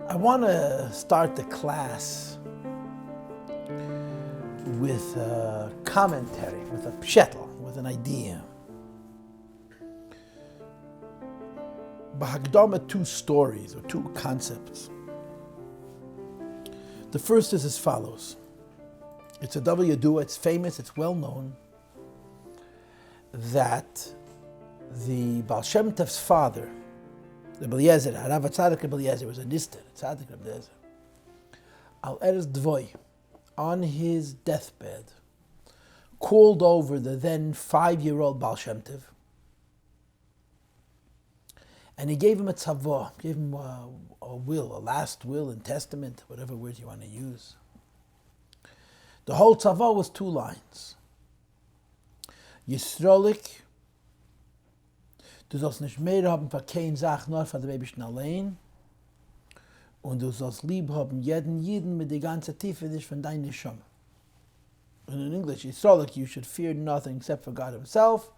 I want to start the class with a commentary, with a pshetel, with an idea. Bahagdama, two stories or two concepts. The first is as follows. It's a W. It's famous, it's well known that the Baal Shem Tov's father, Rebbe Eliezer, Harav Tzaddik Rebbe Eliezer, was a nister, Tzaddik Rebbe Eliezer. Al Erez Dvoy, on his deathbed, called over the then 5-year-old Baal Shem Tov, and he gave him a tzavah, gave him a will, a last will and testament, whatever words you want to use. The whole tzavah was 2 lines. Yisrolik, du sollst nicht mehr haben für kein Sach, nur für den Rebbe allein. Und du sollst lieb haben jeden mit der ganzen Tiefe dich von deiner Neshama. And in English, Yisrolik, you should fear nothing except for God Himself,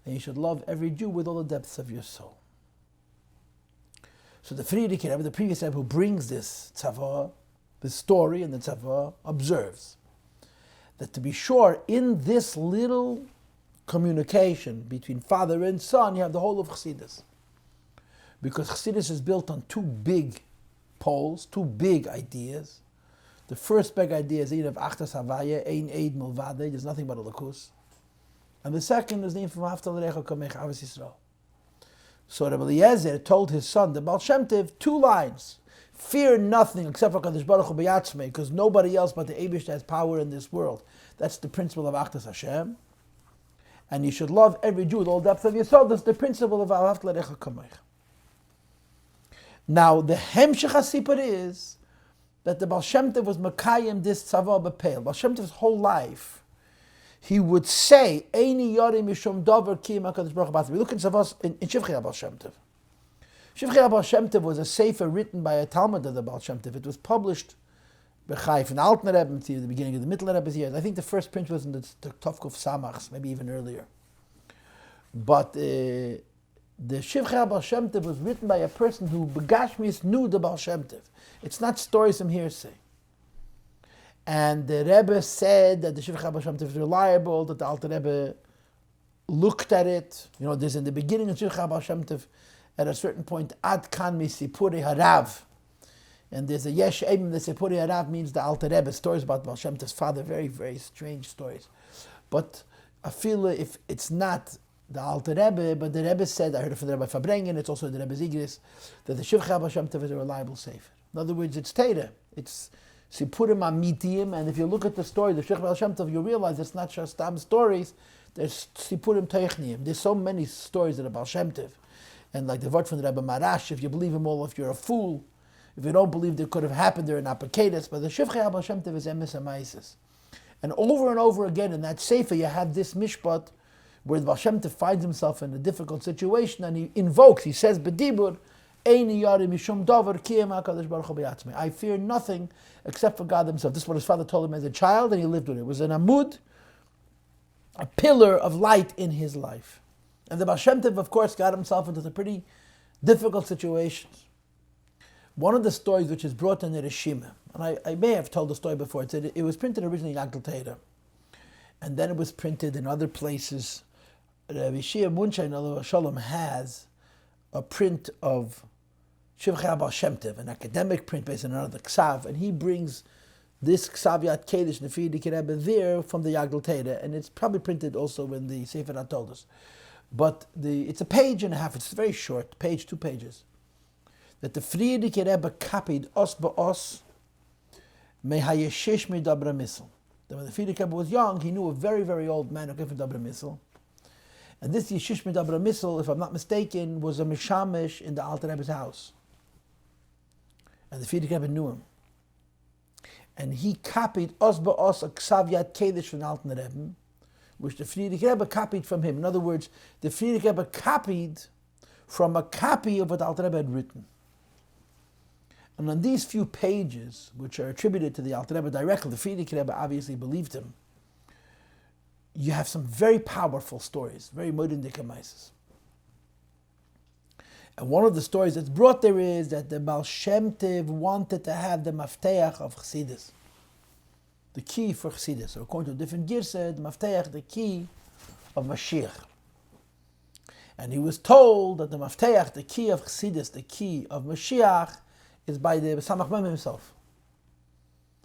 and you should love every Jew with all the depths of your soul. So the Friedrich Rebbe, the previous Rebbe who brings this tzavah, this story and the tzavah, observes that to be sure, in this little communication between father and son, you have the whole of Chassidus. Because Chassidus is built on 2 big poles, 2 big ideas. The first big idea is the of Achtas Havaya, Ein Eid Milvade, there's nothing but a lakus. And the second is the name from Haftal Recha Kamech Avos Yisrael. So Rebbe Eliezer told his son, the Baal Shem Tov, 2 lines. Fear nothing except for Kadosh Baruch Hu B'yatzmei, because nobody else but the Eibush has power in this world. That's the principle of Achtas Hashem. And you should love every Jew with all depth of your soul. That's the principle of Ahavta L'Recha Kameich. Now, the Hemshech HaSipur is that the Baal Shem Tov was Makayim this tzavah b'peil. Baal Shem Tov's whole life, he would say, Eini Yori Mishum Dover Ki HaKadosh Baruch Hu. We look at tzavahs in Shivchei Baal Shem Tov. Shivchei Baal Shem Tov was a sefer written by a Talmud of the Baal Shem Tov. It was published B'chayf in Alten Rebbe, at the beginning of the Middle Rebbe's years. I think the first print was in the Tovkuf Samachs, maybe even earlier. But the Shivchei Baal Shem Tov was written by a person who Begashmis knew the Baal Shem Tov. It's not stories from hearsay. And the Rebbe said that the Shivchei Baal Shem Tov is reliable, that the Alten Rebbe looked at it. You know, there's in the beginning of Shivchei Baal Shem Tov, at a certain point, Ad Kan Misipuri Harav. And there's a Yesh Eimim, the Sipuri Harav means the Alter Rebbe, stories about Baal Shem Tov's father, very, very strange stories. But I feel if it's not the Alter Rebbe, but the Rebbe said, I heard it from the Rebbe Fabrengen, it's also the Rebbe's Igris, that the Shivchei Baal Shem Tov is a reliable sefer. In other words, it's Teira. It's Sipurim Amitiyim, and if you look at the story, the Shivchei Baal Shem Tov, you realize it's not just Stam stories, there's Sipurim Teichniim. There's so many stories that are Baal Shem Tov. And like the word from the Rebbe Marash, if you believe them all, if you're a fool, if you don't believe they could have happened, they're an apakatus. But the Shivchei Baal Shem Tov is emes hamaisis. And over again in that sefer, you have this mishpat where the Baal Shem Tov finds himself in a difficult situation and he invokes, he says, B'dibur, Eini Yari Mishum Dover Ki HaKadosh Baruch Hu B'yatzmei. I fear nothing except for God Himself. This is what his father told him as a child, and he lived with it. It was an amud, a pillar of light in his life. And the Baal Shem Tov, of course, got himself into some pretty difficult situations. One of the stories which is brought in the Rishima, and I may have told the story before, it was printed originally in Yagdal Teira, and then it was printed in other places. Rabbi Shia Munshain Alav Shalom has a print of Shivchei Baal Shem Tov, an academic print based on another Ksav, and he brings this Ksav Yad Kedesh Nefidi Rebbe there from the Yagdal Teira, and it's probably printed also in the Sefer HaToldos. But it's a page and a half, it's very short, 2 pages, that the Friedrich Rebbe copied os ba'os mehayeshish medabra misl. When the Friedrich Rebbe was young, he knew a very, very old man who came from Dabra Misl. And this Yeshish medabra misl, if I'm not mistaken, was a mishamish in the Alter Rebbe's house. And the Friedrich Rebbe knew him. And he copied os ba'os a Ksav Yad Kedesh from the Alter Rebbe, which the Friedrich Rebbe copied from him. In other words, the Friedrich Rebbe copied from a copy of what the Alter Rebbe had written. And on these few pages, which are attributed to the Alter Rebbe directly, the Friedrich Rebbe obviously believed him, you have some very powerful stories, very modern dekamaises. And one of the stories that's brought there is that the Baal Shem Tov wanted to have the mafteach of Chassidus, the key for Chassidus. So according to different girsa, the mafteach, the key of Mashiach. And he was told that the mafteach, the key of Chassidus, the key of Mashiach, is by the Samach Mem himself.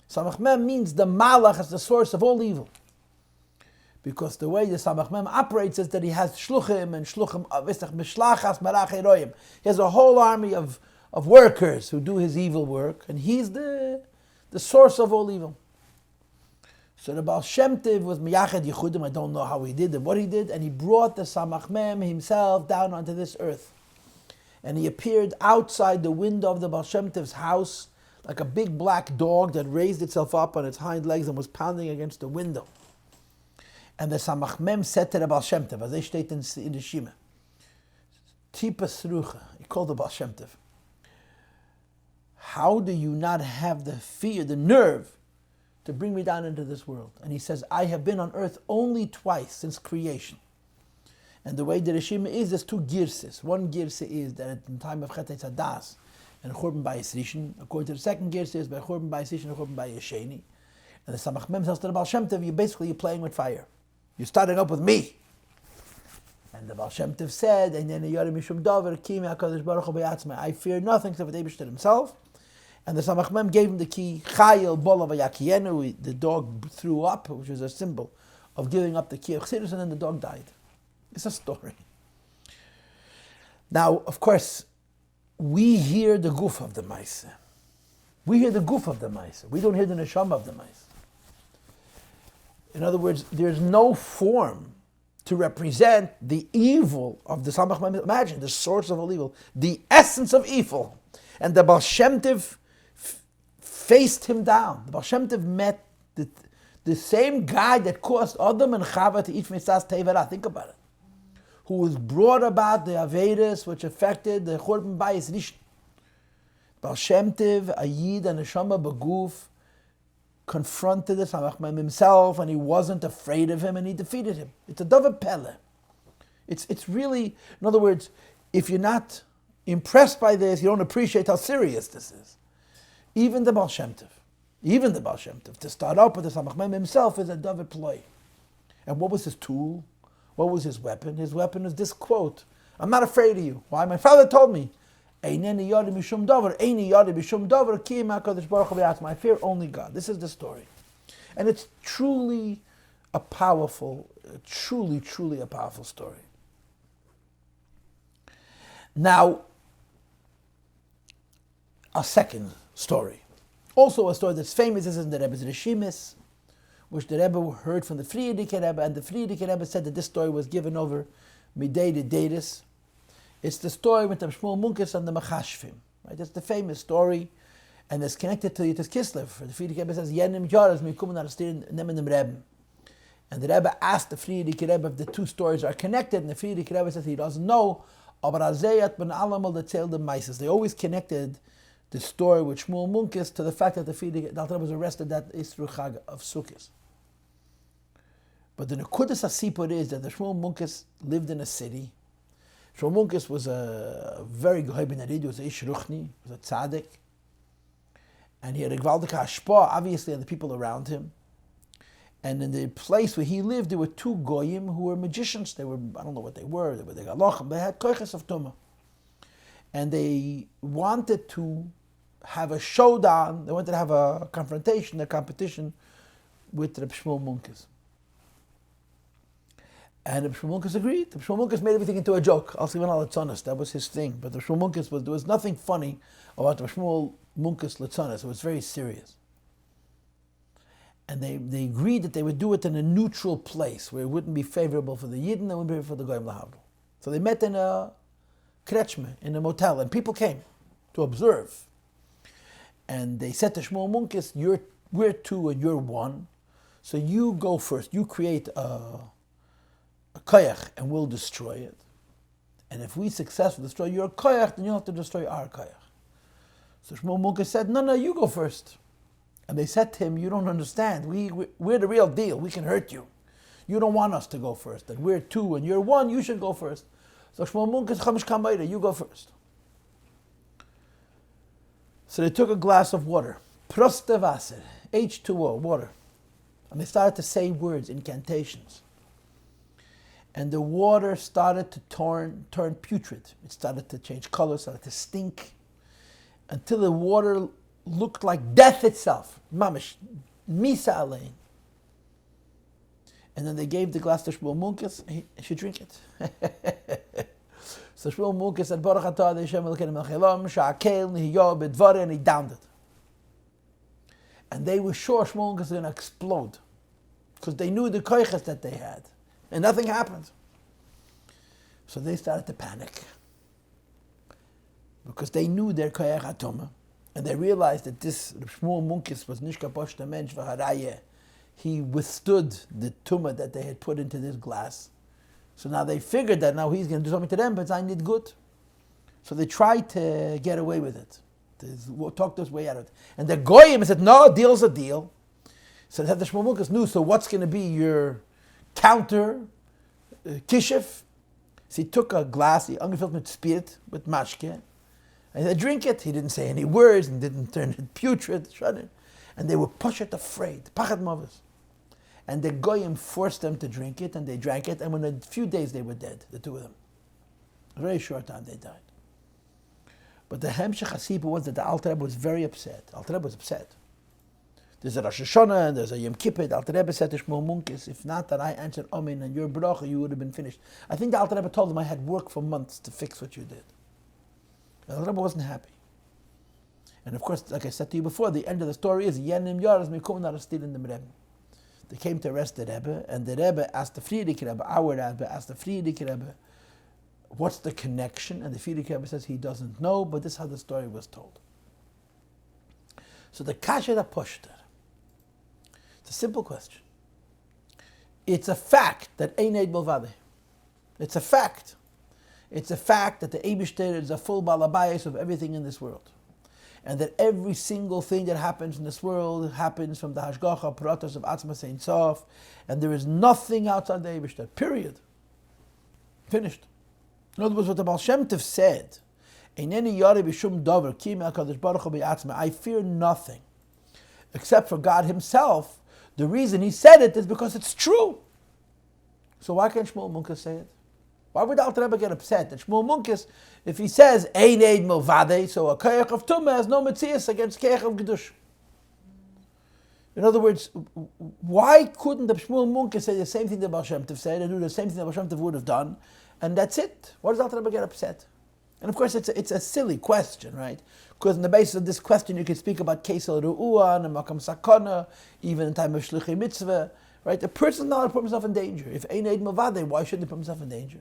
Samach Mem means the Malach is the source of all evil. Because the way the Samach Mem operates is that he has shluchim and shluchim, mishlachas marach eroyim. He has a whole army of workers who do his evil work, and he's the source of all evil. So the Baal Shem Tov was miyached yichudim, I don't know how he did and what he did, and he brought the Samach Mem himself down onto this earth. And he appeared outside the window of the Baal Shem Tov's house, like a big black dog that raised itself up on its hind legs and was pounding against the window. And the Samach Mem said to the Baal Shem Tov, as they state in the Shema, Tipa Srucha, he called the Baal Shem Tov, how do you not have the fear, the nerve, to bring me down into this world? And he says, I have been on earth only twice since creation. And the way the Shema is, there's two girses. One girse is that at the time of Chet Hadas, and Churban Bayis Rishon, according to the second girse is by Churban Bayis Rishon and Churban Bayis Sheni. And the Samach Mem tells to the Baal Shem Tov, you're playing with fire. You're starting up with me. And the Baal Shem Tov said, I fear nothing except for the Eibishter himself. And the Samach Mem gave him the key, Chayil Bolav Yakienu, the dog threw up, which is a symbol of giving up the key of Chassidus, and then the dog died. It's a story. Now, of course, we hear the guf of the Maisa. We hear the guf of the Maisa. We don't hear the neshama of the Maisa. In other words, there's no form to represent the evil of the Samach Mem. Imagine, the source of all evil, the essence of evil. And the Baal Shem Tov faced him down. The Baal Shem Tov met the same guy that caused Adam and Chava to eat from Yitzhak's Teverah. Think about it. Who was brought about the Averis which affected the Churban Bayis Rishon. Baal Shem Tov, a Yid and a Neshama Beguf, confronted the Samach Mem himself, and he wasn't afraid of him, and he defeated him. It's a Davar Pele. It's really, in other words, if you're not impressed by this, you don't appreciate how serious this is. Even the Baal Shem Tov, to start out with the Samach Mem himself is a Davar Ploy. And what was his tool? What was his weapon? His weapon is this quote, I'm not afraid of you. Why? My father told me, I fear only God. This is the story. And it's truly a powerful story. Now, a second story. Also a story that's famous, this is in the Rebbe's Rishimis, which the Rebbe heard from the Friedrich Rebbe, and the Friedrich Rebbe said that this story was given over midday to Deidus. It's the story with the Shmuel Munkes and the Machashvim. Right? It's the famous story, and it's connected to Yitzhak Kislev. The Friedrich Rebbe says, Yenim Yoras mikumen arastir nemenim Rebbe. And the Rebbe asked the Friedrich Rebbe if the two stories are connected, and the Friedrich Rebbe says he doesn't know. Aber azeyat ben alamal the tell the meises. They always connected the story with Shmuel Munkes to the fact that the Friedrich Rebbe was arrested that Isru Chag of Sukkot. But the Nekudas HaSipur is that the Shmuel Munkes lived in a city. Shmuel Munkes was a very good Ben Arid, he was a Ish Ruchni, he was a tzaddik. And he had a Gvaldik Hashpah, obviously, on the people around him. And in the place where he lived, there were two goyim who were magicians. They were, I don't know what they were the galachim. They had koiches of tumah. And they wanted to have a showdown, they wanted to have a confrontation, a competition with Reb Shmuel Munkes. And Reb Shmuel Munkes agreed. Reb Shmuel Munkes made everything into a joke. That was his thing. But Reb Shmuel Munkes there was nothing funny about Reb Shmuel Munkes Latzonos. It was very serious. And they agreed that they would do it in a neutral place where it wouldn't be favorable for the Yidden and it wouldn't be favorable for the Goyim Lahavdil. So they met in a kretschme, in a motel, and people came to observe. And they said to Shmuel Munkes, we're two and you're one, so you go first. You create a koyach and we'll destroy it. And if we successfully destroy your koyach, then you'll have to destroy our koyach. So Shmuel Munkes said, no, you go first. And they said to him, you don't understand. We're the real deal. We can hurt you. You don't want us to go first. That we're two and you're one, you should go first. So Shmuel Munkes, Chamish Kamayra, you go first. So they took a glass of water, proste Wasser, H2O, water, and they started to say words, incantations. And the water started to turn putrid. It started to change color, started to stink, until the water looked like death itself. Mamish, misa alein. And then they gave the glass to Shmuel Munkes, he should drink it. So Shmuel Munkes said, Baruch atah Hashem Elokeinu melech haolam, sha'akel nihiyo b'dvarim, and he downed it. And they were sure Shmuel Munkes was going to explode, because they knew the koiches that they had. And nothing happened. So they started to panic, because they knew their koyach hatoma, and they realized that this Shmuel Munkes was nishka poshta mensch v'harayeh. He withstood the tumah that they had put into this glass. So now they figured that now he's going to do something to them, but I need good. So they tried to get away with it, to talk this way out of it. And the goyim said, no, deal's a deal. So the Shmuel Munkes knew, so what's going to be your counter kishif? So he took a glass, he angefüllt with spirit, with mashke, and he said, drink it. He didn't say any words and didn't turn it putrid, and they were pushed afraid, pachad mavis. And the goyim forced them to drink it, and they drank it, and within a few days they were dead, the two of them. A very short time they died. But the hemshech hasipa was that the Alter Rebbe was very upset. Alter Rebbe was upset. There's a Rosh Hashanah, and there's a Yom Kippur. The Alter Rebbe said to Shmuel Munkes, if not that I answered Amen and your bracha, you would have been finished. I think the Alter Rebbe told him I had worked for months to fix what you did. The Alter Rebbe wasn't happy. And of course, like I said to you before, the end of the story is Yenim Yaras Mikum Narastil in the Rebbe. They came to arrest the Rebbe, and the Rebbe asked the Frierdiker Rebbe, our Rebbe asked the Frierdiker Rebbe, what's the connection? And the Frierdiker Rebbe says he doesn't know, but this is how the story was told. So the kasha that pushed it. It's a simple question. It's a fact that ein eid milvadeh. It's a fact. It's a fact that the Eibishter is a full balabayas of everything in this world. And that every single thing that happens in this world happens from the hashgacha paratos of Atzmas Ein Sof, and there is nothing outside the Eibishter. Period. Finished. In other words, what the Baal Shem Tov said, Eineni yari b'shum dover ki me'akadosh baruch hu b'atzma, I fear nothing except for God Himself. The reason he said it is because it's true. So why can't Shmuel Munkes say it? Why would Alter Rebbe get upset that Shmuel Munkes, if he says ein eid milvadeh, so a koyach of tumah has no metzias against koyach of gedush? In other words, why couldn't the Shmuel Munkes say the same thing that Baal Shem Tov said and do the same thing that Baal Shem Tov would have done, and that's it? Why does Alter Rebbe get upset? And of course, it's a silly question, right? Because on the basis of this question, you can speak about Kesel Ru'uan and Makam Sakana, even in time of Shlichei Mitzvah, right? A person is not to put himself in danger. If Ein Eid Milvadeh, why shouldn't he put himself in danger?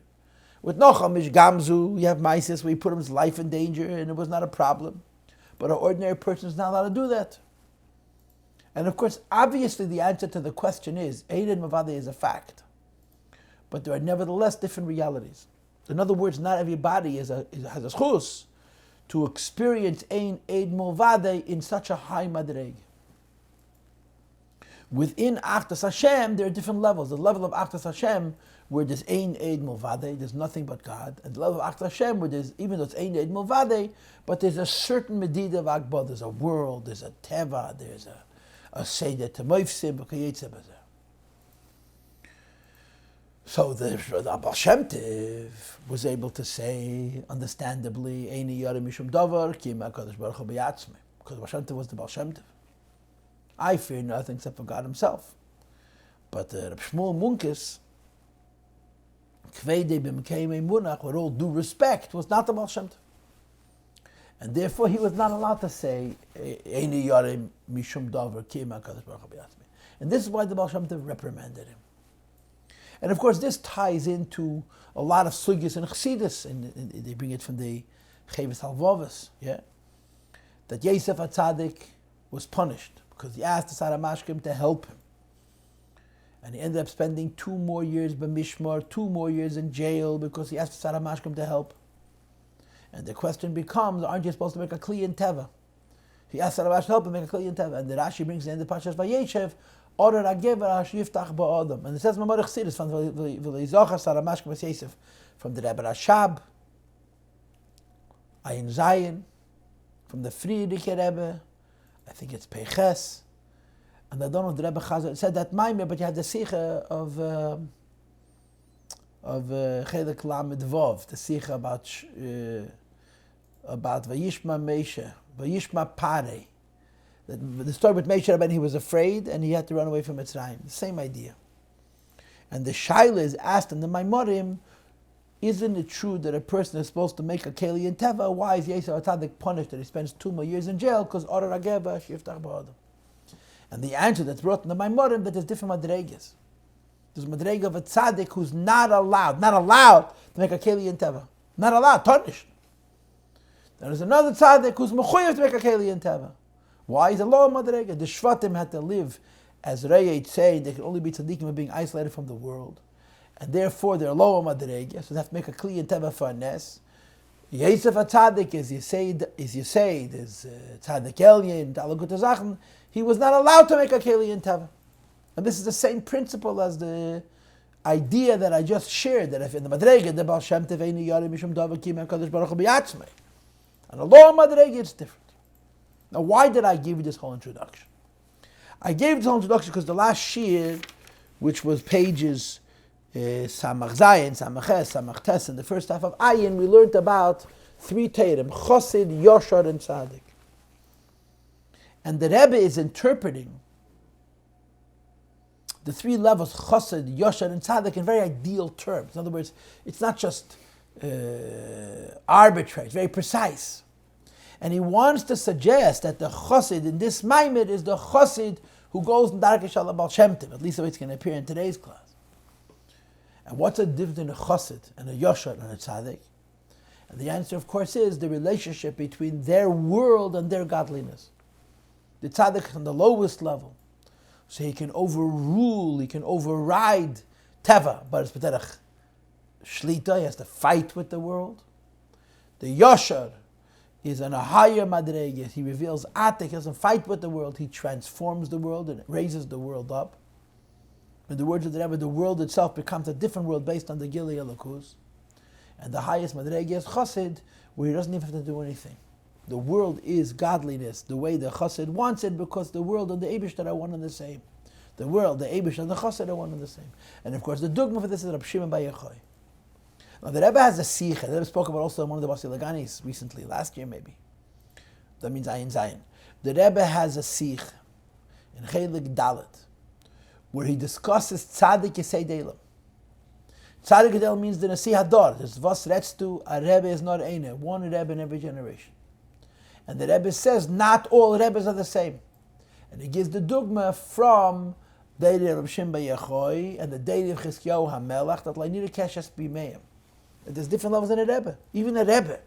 With Nocham Ish Gamzu, you have Maisis where he put his life in danger and it was not a problem. But an ordinary person is not allowed to do that. And of course, obviously the answer to the question is, Ein Eid Milvadeh is a fact. But there are nevertheless different realities. In other words, not everybody has a schus to experience Ein Eid Milvadeh in such a high madreg. Within Achdas Hashem, there are different levels. The level of Achdas Hashem, where there's Ein Eid Milvadeh, there's nothing but God. And the level of Achdas Hashem, where there's, even though it's Ein Eid Milvadeh, but there's a certain medida of Akbar. There's a world, there's a teva, there's a seder temoifsim, v'kayetze b'zeh. So the Baal Shem Tov was able to say, understandably, Eini Yari Mishum Davar, Ki HaKadosh Baruch Hu B'Yatzmei, because Baal Shem Tov was the Baal Shem Tov. I fear nothing except for God Himself. But Reb Shmuel Munkes, Kvei B'Mekei Munach, with all due respect, was not the Baal Shem Tov. And therefore he was not allowed to say, Eini Yari Mishum Davar, Ki HaKadosh Baruch Hu B'Yatzmei. And this is why the Baal Shem Tov reprimanded him. And of course, this ties into a lot of sugyas and chassidus, and they bring it from the Cheves Halvovas, yeah? That Yosef HaTzadik was punished because he asked the Sar HaMashkim to help him. And he ended up spending 2 more years b'mishmar, 2 more years in jail because he asked the Sar HaMashkim to help. And the question becomes, aren't you supposed to make a kli in teva? He asked Sar HaMashkim to help him make a kli in teva. And the Rashi brings the end of Parshas Vayeshev, Order Agever Yiftach Ba'adam. And it says Maamar Chassidus from V'Leizochar Sar HaMashkim B'S Yosef, from the Rebbe Rashab, Ayin Zayin, from the Friedricher Rebbe. I think it's Peches. And I don't know if the Rebbe Chazal said that maamar, but you had the Sikha of Chelik Lamed Vov, the Sikha about Vayishma Mesha, Vayishma Pare. The story with Mesha Rabbeinu, he was afraid and he had to run away from Mitzrayim. The same idea. And the Shaila is asked in the Maamarim, isn't it true that a person is supposed to make a Keli in Teva? Why is Yossi Atzadik punished that he spends 2 more years in jail? Because Ora Rageba Shiftach Ba'adam. And the answer that's brought in the Maamarim that there's different madregas. There's madrega of a tzaddik who's not allowed to make a Keli in Teva. Not allowed, punished. There's another tzaddik who's mechuyev to make a Keli in Teva. Why? He's a lower madrega. The Shvatim had to live, as Rayet said, they can only be tzaddikim by being isolated from the world. And therefore they're lower madrega, so they have to make a Keli in Teva for a Nes. Yosef HaTzadik is Yosei, is Tzaddik Einyan, Talagut Zachen. He was not allowed to make a Keli in Teva. And this is the same principle as the idea that I just shared, that if in the Madrega, the Baal Shem Tov Eini Yari Mishum Dava Kim HaKadosh Baruch Hu B'Yatzmei. And the law of Madrega, it's different. Now, why did I give you this whole introduction? I gave this whole introduction because the last shir, which was pages Samach Zayin, Samach Ches, Samach Tes, in the first half of Einyan, we learned about 3 Teirim, Chosid, Yoshar, and Tzaddik. And the Rebbe is interpreting the 3 levels, Chosid, Yoshar, and Tzaddik, in very ideal terms. In other words, it's not just arbitrary, it's very precise. And he wants to suggest that the Chosid in this maamar is the Chosid who goes in Darkei Shalom Baal Shem Tov, at least the way it's going to appear in today's class. And what's the difference in a Chosid and a Yoshar and a Tzaddik? And the answer, of course, is the relationship between their world and their godliness. The Tzaddik is on the lowest level, so he can overrule, he can override Teva, but it's B'derech Shlita, he has to fight with the world. The Yoshar is on a higher madrega. He reveals atik, he doesn't fight with the world, he transforms the world and raises the world up. In the words of the Rebbe, the world itself becomes a different world based on the Gilui Elokus. And the highest madrega is Chosid, where he doesn't even have to do anything. The world is godliness, the way the Chosid wants it, because the world and the Eibishter are one and the same. The world, the Eibishter and the Chosid are one and the same. And of course, the dogma for this is Rab Shimon Bar Yochai. Now the Rebbe has a sikha. The Rebbe spoke about also in one of the Basilaganis recently, last year maybe. That means Ayin Zayin. The Rebbe has a sikha in Chelik Dalet, where he discusses Tzaddik Yesei Delam. Tzaddik Yesei Delam means the Nasi Hador. There's Vos Retztu, a Rebbe is not Eine, one Rebbe in every generation. And the Rebbe says not all Rebbes are the same. And he gives the dogma from the day of Rab Shimon Bar Yochai and the day of Chizkiyahu HaMelech that Lainira Keshes B'Meim. There's different levels in a Rebbe. Even a Rebbe.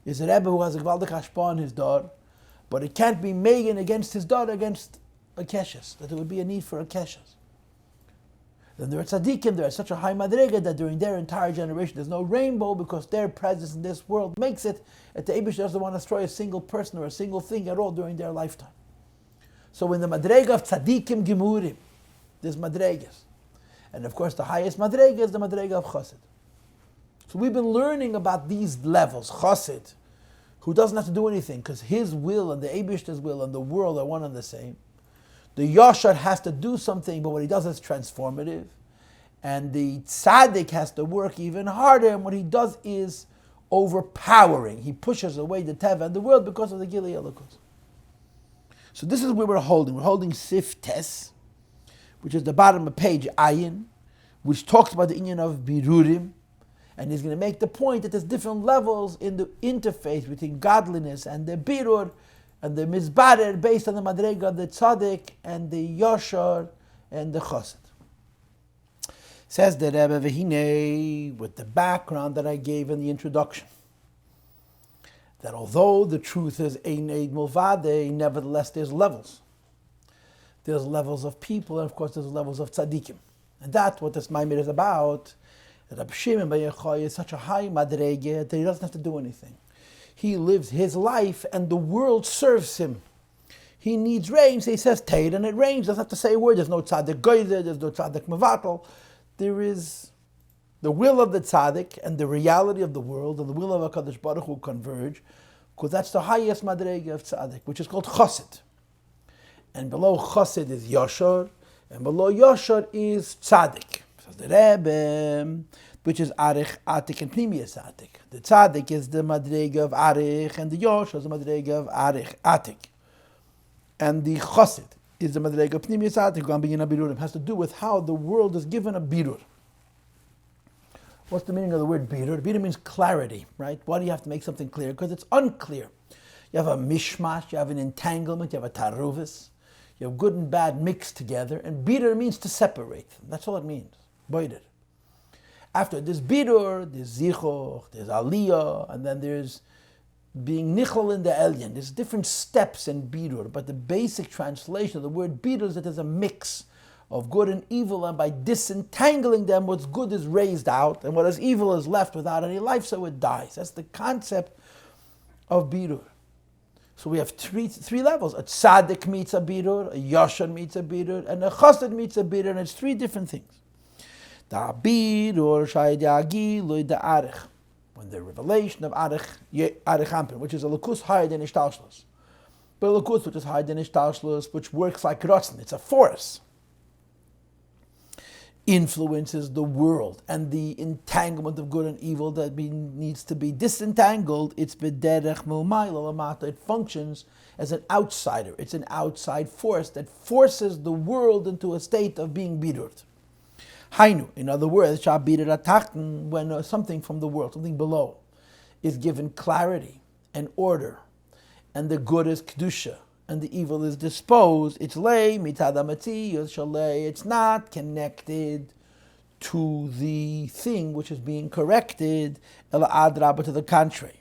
There's a Rebbe who has a Gvaldik Hashpah on his door, but it can't be Megan against his daughter against a Keshes, that there would be a need for a Keshes. Then there are Tzaddikim, there are such a high Madrega that during their entire generation there's no rainbow because their presence in this world makes it that the Eibush doesn't want to destroy a single person or a single thing at all during their lifetime. So in the Madrega of Tzaddikim Gemurim, there's Madregas. And of course the highest Madrega is the Madrega of Chosid. So we've been learning about these levels. Chosid, who doesn't have to do anything because his will and the Eibishter's will and the world are one and the same. The Yoshar has to do something, but what he does is transformative. And the Tzaddik has to work even harder, and what he does is overpowering. He pushes away the Teva and the world because of the Gilui Elokus. So this is where we're holding. We're holding Sif Tes, which is the bottom of page Ayin, which talks about the einyan of Birurim. And he's going to make the point that there's different levels in the interface between godliness and the birur and the mizbarer based on the madrega, the tzaddik and the yoshar and the chosid. Says the Rebbe Vehine, with the background that I gave in the introduction, that although the truth is ein eid mulvade, nevertheless there's levels. There's levels of people, and of course there's levels of tzaddikim. And that's what this maamar is about. Rab Shimon Bar Yochai is such a high madrege that he doesn't have to do anything. He lives his life and the world serves him. He needs rain, so he says Teir and it rains. Doesn't have to say a word. There's no tzaddik goyzer, there's no tzaddik mevatel. There is the will of the tzaddik and the reality of the world and the will of HaKadosh Baruch Hu converge. because that's the highest madrega of tzaddik, which is called chassid. And below chassid is yashar, and below yashar is tzaddik. So the rebbe, which is arich, atik, and pnimiyas atik. The tzaddik is the madrega of arich, and the yashar is the madrega of arich, atik. And the chassid is the madrega of pnimiyas atik, gambin birurim. Has to do with how the world is given a birur. What's the meaning of the word birur? Birur means clarity, right? Why do you have to make something clear? Because it's unclear. You have a mishmash, you have an entanglement, you have a taruvis, you have good and bad mixed together, and birur means to separate them. That's all it means. Boider. After there's birur, there's zichoch, there's aliyah, and then there's being nichol in the einyan. There's different steps in birur, but the basic translation of the word birur is that there's a mix of good and evil, and by disentangling them, what's good is raised out, and what is evil is left without any life, so it dies. That's the concept of birur. So we have three levels. A tzaddik meets a birur, a yashar meets a birur, and a chassid meets a birur, and it's three different things. Da birur shaydi loy da arich, when the revelation of arich, which is a lakus higher than ishtalshlus, but a lakus which is higher than ishtalshlus, which works like rotzen, it's a force, influences the world, and the entanglement of good and evil that needs to be disentangled. It's bederech milmayla lamata. It functions as an outsider. It's an outside force that forces the world into a state of being birured. Hainu, in other words, when something from the world, something below, is given clarity and order, and the good is kedusha, and the evil is disposed, it's lay, mitadamati, shalei, it's not connected to the thing which is being corrected, ela adra, but to the contrary.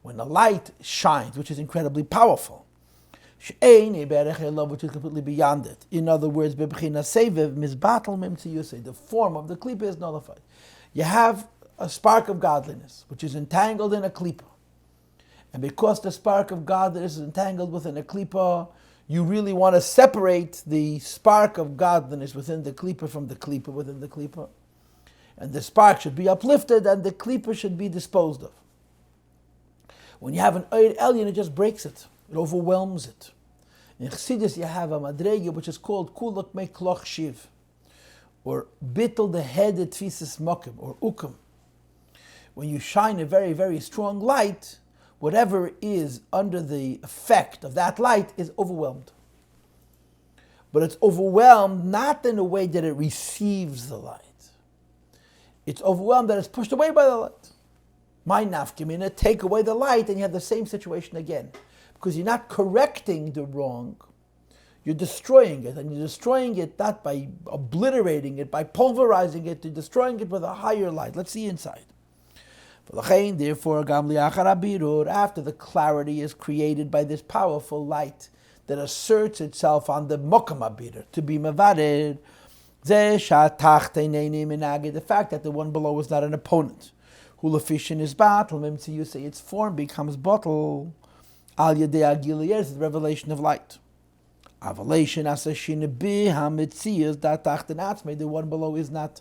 When the light shines, which is incredibly powerful, which is completely beyond it. In other words, the form of the klipa is nullified. You have a spark of godliness, which is entangled in a klipa. And because the spark of godliness is entangled within a klipa, you really want to separate the spark of godliness within the klipa from the klipa within the klipa. And the spark should be uplifted and the klipa should be disposed of. When you have an einyan, it just breaks it. It overwhelms it. In Chassidus, you have a madrega which is called kulak me kloch shiv, or bittel the head at tfisis mokim, or ukum. When you shine a very, very strong light, whatever is under the effect of that light is overwhelmed. But it's overwhelmed not in a way that it receives the light. It's overwhelmed that it's pushed away by the light. My nafkamina, take away the light and you have the same situation again. Because you're not correcting the wrong, you're destroying it. And you're destroying it not by obliterating it, by pulverizing it, you're destroying it with a higher light. Let's see inside. Therefore, after the clarity is created by this powerful light that asserts itself on the mokam abir, to be mavarid, the fact that the one below is not an opponent, hulafishin is battle, you say its form becomes bottle, al yadei agiliyah is the revelation of light. Avalation asashin bihamitzias datachten the one below is not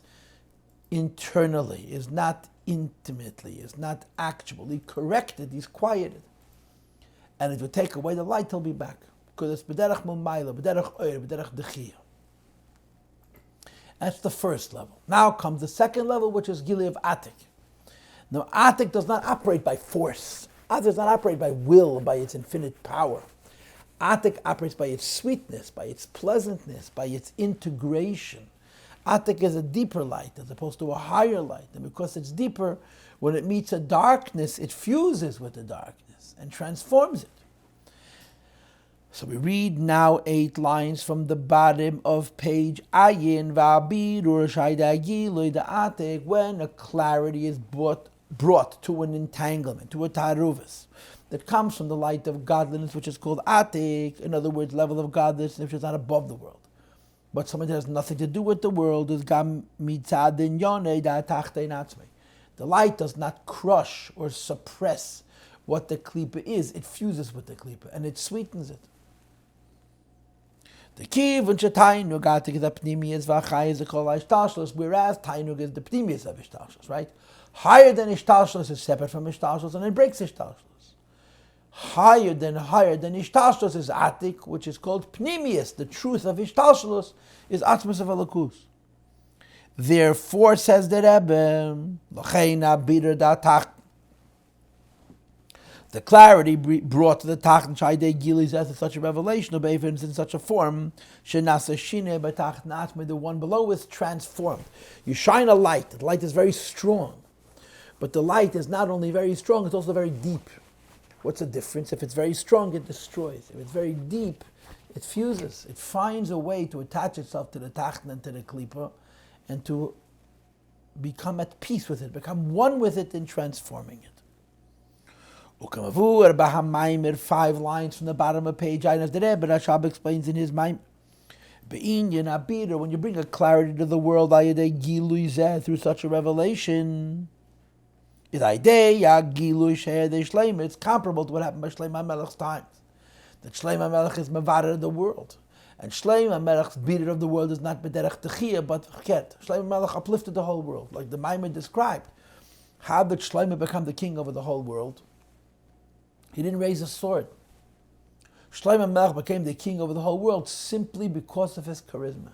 internally, is not intimately, is not actually corrected, he's quieted. And if you take away the light, he'll be back. Because it's b'derech mumayla, b'derech oyer, b'derech dechiyah. That's the first level. Now comes the second level, which is Gili of Atik. Now Atik does not operate by force. Atik does not operate by will, by its infinite power. Atik operates by its sweetness, by its pleasantness, by its integration. Atik is a deeper light as opposed to a higher light. And because it's deeper, when it meets a darkness, it fuses with the darkness and transforms it. So we read now 8 lines from the bottom of page Ayin Va'abirur Shaydagi Loida Atik, when a clarity is brought to an entanglement, to a taruvis, that comes from the light of godliness, which is called Atik, in other words, level of godliness, which is not above the world. But something that has nothing to do with the world is Gam Mitzadin Yonei Da'atachtei Natzmei. The light does not crush or suppress what the klipa is, it fuses with the klipa and it sweetens it. The kivun shetainug atik is the pnimiyas v'achayis the kol ha'ishtalshlus, whereas tainug is the pnimiyas of ishtalshlus, right? Higher than ishtalshlus is separate from ishtalshlus, and it breaks ishtalshlus. Higher than ishtalshlus is atik, which is called pnimius. The truth of ishtalshlus is atmos of elokus. Therefore, says the rebbe, the clarity brought to the Tachton Shaydei Gilis as such a revelation of Eivins in such a form, Shenasa Shine by Tachton Atma, the one below is transformed. You shine a light, the light is very strong, but the light is not only very strong, it's also very deep. What's the difference? If it's very strong, it destroys. If it's very deep, it fuses. It finds a way to attach itself to the Tachton and to the Klippa, and to become at peace with it, become one with it in transforming it. 5 lines from the bottom of page 9 of the Rebbe, Rashab explains in his Maamarim. Einyan abira, when you bring a clarity to the world, through such a revelation, it's comparable to what happened by Shlomo HaMelech's times. That Shlomo HaMelech is Mavada of the world. And Shlomo HaMelech's beater of the world is not B'derech Techiyah, but Ket. Shlomo HaMelech uplifted the whole world, like the Maamar described. How did Shlomo become the king over the whole world? He didn't raise a sword. Shlomo HaMelech became the king over the whole world simply because of his charisma.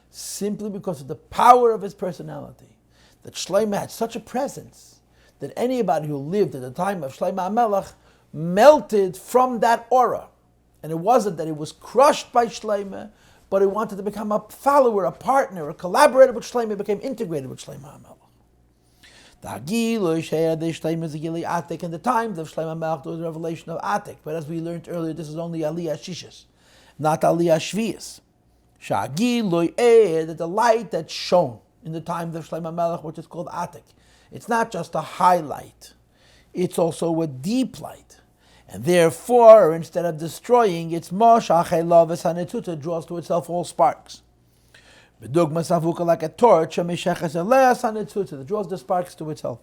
Simply because of the power of his personality. That Shlomo had such a presence that anybody who lived at the time of Shlomo HaMelech melted from that aura. And it wasn't that he was crushed by Shlomo, but he wanted to become a follower, a partner, a collaborator with Shlomo. He became integrated with Shlomo HaMelech. The Hagilush had the Shlomo Zigili Atik. In the time of Shlomo HaMelech, there was a revelation of Atik. But as we learned earlier, this is only Aliyah Shishis, not Aliyah Shvius. Shagilush that the light that shone in the time of Shlomo HaMelech, which is called Atik, it's not just a highlight, it's also a deep light. And therefore, instead of destroying, it's Moshach Elavis Hanetuta, draws to itself all sparks. Bedugma Savuka, like a torch, Misheches Eleas Hanetuta, that draws the sparks to itself.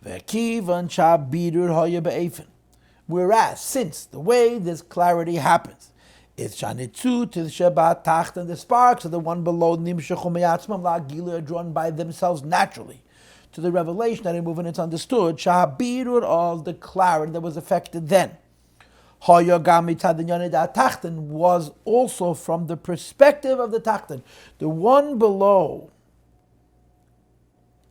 Vekivan Shabidur Hoya Be'efin. Whereas, since the way this clarity happens, it's Shanitut, the Shabbat Tacht, and the sparks of the one below, Nimshachum Yatzmam La Gilu, are drawn by themselves naturally to the revelation that in moving it's understood, Shahabirur, of the clarity that was affected then. Tachten was also from the perspective of the Tachten. The one below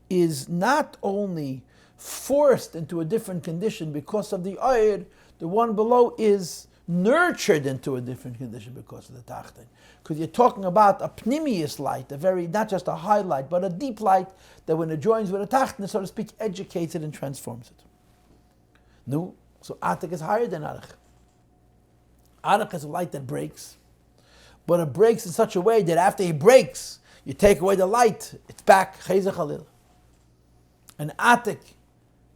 is not only forced into a different condition because of the Ayr, the one below is nurtured into a different condition because of the Tachten. Because you're talking about a pnimius light, not just a highlight, but a deep light that when it joins with a Tachten, so to speak, educates it and transforms it. No, so Atik is higher than Arach. Arach is a light that breaks, but it breaks in such a way that after he breaks, you take away the light, it's back, Chayzeh Khalil. And Atik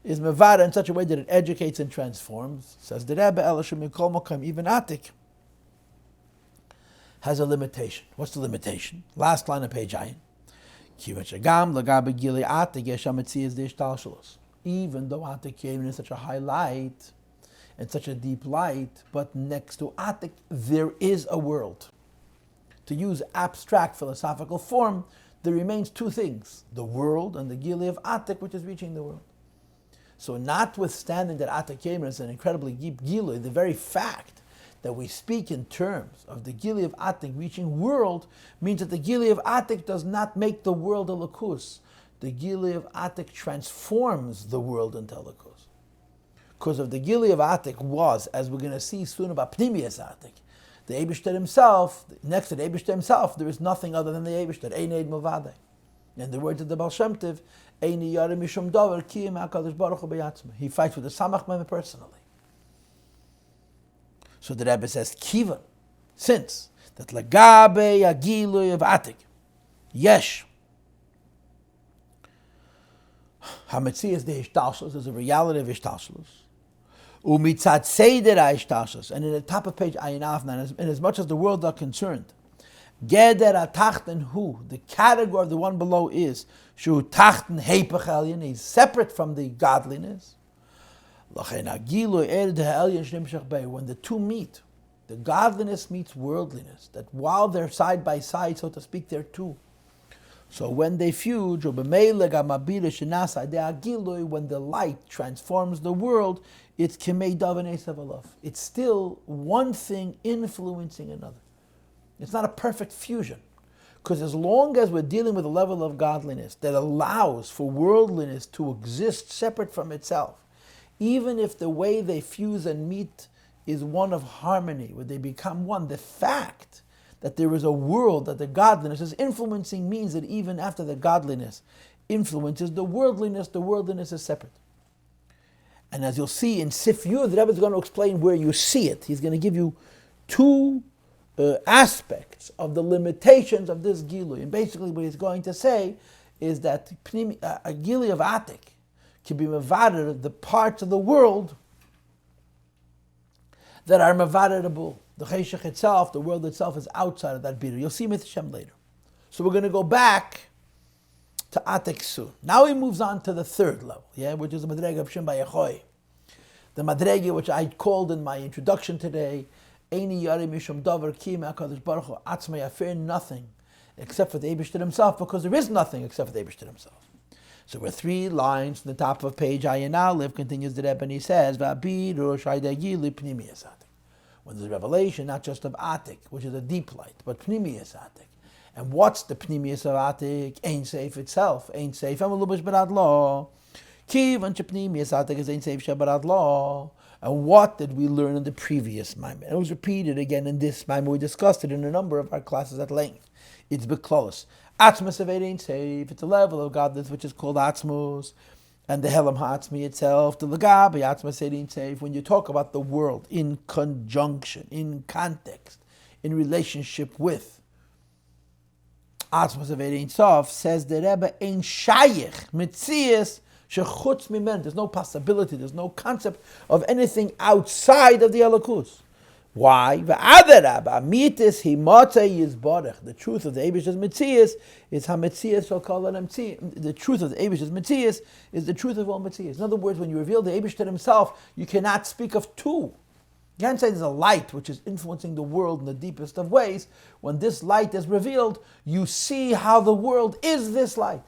is Mevada in such a way that it educates and transforms. Says the Rebbe, even Atik has a limitation. What's the limitation? Last line of page 9. Even though Atik came in such a high light and such a deep light, but next to Atik there is a world. To use abstract philosophical form, there remains two things: the world and the Gili of Atik, which is reaching the world. So notwithstanding that Atik came in is an incredibly deep Gili, the very fact that we speak in terms of the Gili of Atik reaching world means that the Gili of Atik does not make the world a lakus. The Gili of Atik transforms the world into a lakus. Because of the Gili of Atik was, as we're going to see soon about Pnimius Atik, the Eibishter himself, next to the Eibishter himself, there is nothing other than the Eibishter, Ein Eid Movadei. And the words of the Baal Shem Tov, Ein Yarim Mishum Dover, Kiyim HaKadosh Baruch Hu B'Yatzma. He fights with the Samach Mem personally. So the Rebbe says, Kivan, since that Lagabe Agilu of Atik, Yesh, Hametzias de Ishtalshlus, there's a reality of Ishtalshlus. Umitzat Seder Ishtalshlus, and in the top of page Ayin Avnan, and as much as the world are concerned, Geder Atachten Hu, the category of the one below is Shu Tachten Heipach Elyon, he's separate from the godliness. When the two meet, the godliness meets worldliness, that while they're side by side, so to speak, they're two. So when they fuse, when the light transforms the world, it's it's still one thing influencing another. It's not a perfect fusion. Because as long as we're dealing with a level of godliness that allows for worldliness to exist separate from itself, even if the way they fuse and meet is one of harmony, where they become one, the fact that there is a world that the godliness is influencing means that even after the godliness influences the worldliness is separate. And as you'll see in Sif Yud, the Rebbe is going to explain where you see it. He's going to give you two aspects of the limitations of this Gilui. And basically what he's going to say is that a Gilui of Atik can be mavader the parts of the world that are mavaderable. The Cheshach itself, the world itself, is outside of that bidur. You'll see Mit Hashem later. So we're going to go back to Atik soon. Now he moves on to the third level, which is the Madrega of Shem Bayachoy. The Madrega, which I called in my introduction today, Eini Yari Mishum Dover Ki Me'akadosh Baruch Hu Atzmei, I fear nothing except for the Eibishter himself, because there is nothing except for the Eibishter himself. So we're 3 lines from the top of page Einyan Aleph, continues the Rebbe, and he says, when there's revelation, not just of Atik, which is a deep light, but Pnimiyas Atik. And what's the Pnimiyas of Atik? Ein Seif itself. Ein Seif Amalubish Barad Law. Kivan Pnimiyas Atik is Ein Seif Shabarad Law. And what did we learn in the previous Maamar? It was repeated again in this Maamar. We discussed it in a number of our classes at length. It's Beklos. Atzmus of Ein Seif. It's a level of godliness which is called Atzmus. And the Helam Ha'atzmi itself, the Lagabi Atzmas Ein Seif, when you talk about the world in conjunction, in context, in relationship with Atzmas of Ein Sof, says the Rebbe, Ein Shayich, Metzias, Shechutz Mimen. There's no possibility, there's no concept of anything outside of the Elokus. Why? The truth of the Eibish's Metzias is HaMetzias shall call it Metzias. The truth of the Eibish's Metzias is the truth of all Metzias. In other words, when you reveal the Eibishter himself, you cannot speak of two. You can't say there's a light which is influencing the world in the deepest of ways. When this light is revealed, you see how the world is this light.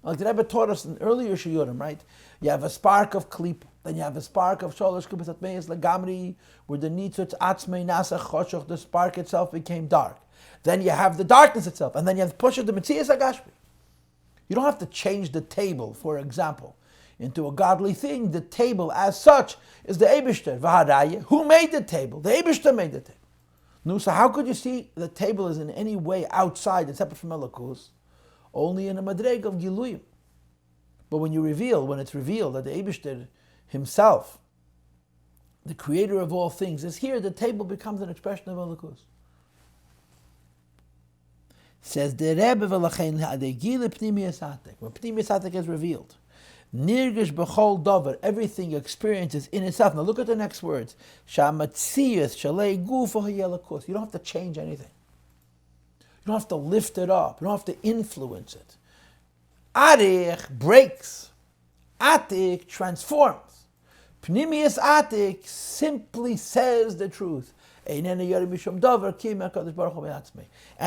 Like the Rebbe taught us in earlier Shiyurim, right? You have a spark of Klip, then you have a spark of Sholosh Klipas Atmeis Lagamri, where the Nitzutz Atzmei Nasa Choshoch, the spark itself became dark. Then you have the darkness itself, and then you have the push of the Metzias Agashmi. You don't have to change the table, for example, into a godly thing. The table as such is the Eibishter. V'haraya, who made the table? The Eibishter made the table. No, so how could you see the table is in any way outside and separate from Elokus? Only in a madreg of Giluyim. But when it's revealed that the Eibishter himself, the creator of all things, is here, the table becomes an expression of Elokus. Says the Rebbe v'lachein ha'adegile pnimiyas atek. When pnimiyas atek is revealed, nirgish b'chol davar, everything experiences in itself. Now look at the next words. Sha'matziyas shalei gufa ha'yelakus. You don't have to change anything. You don't have to lift it up. You don't have to influence it. Atik breaks. Atik transforms. Pnimiyas Atik simply says the truth. And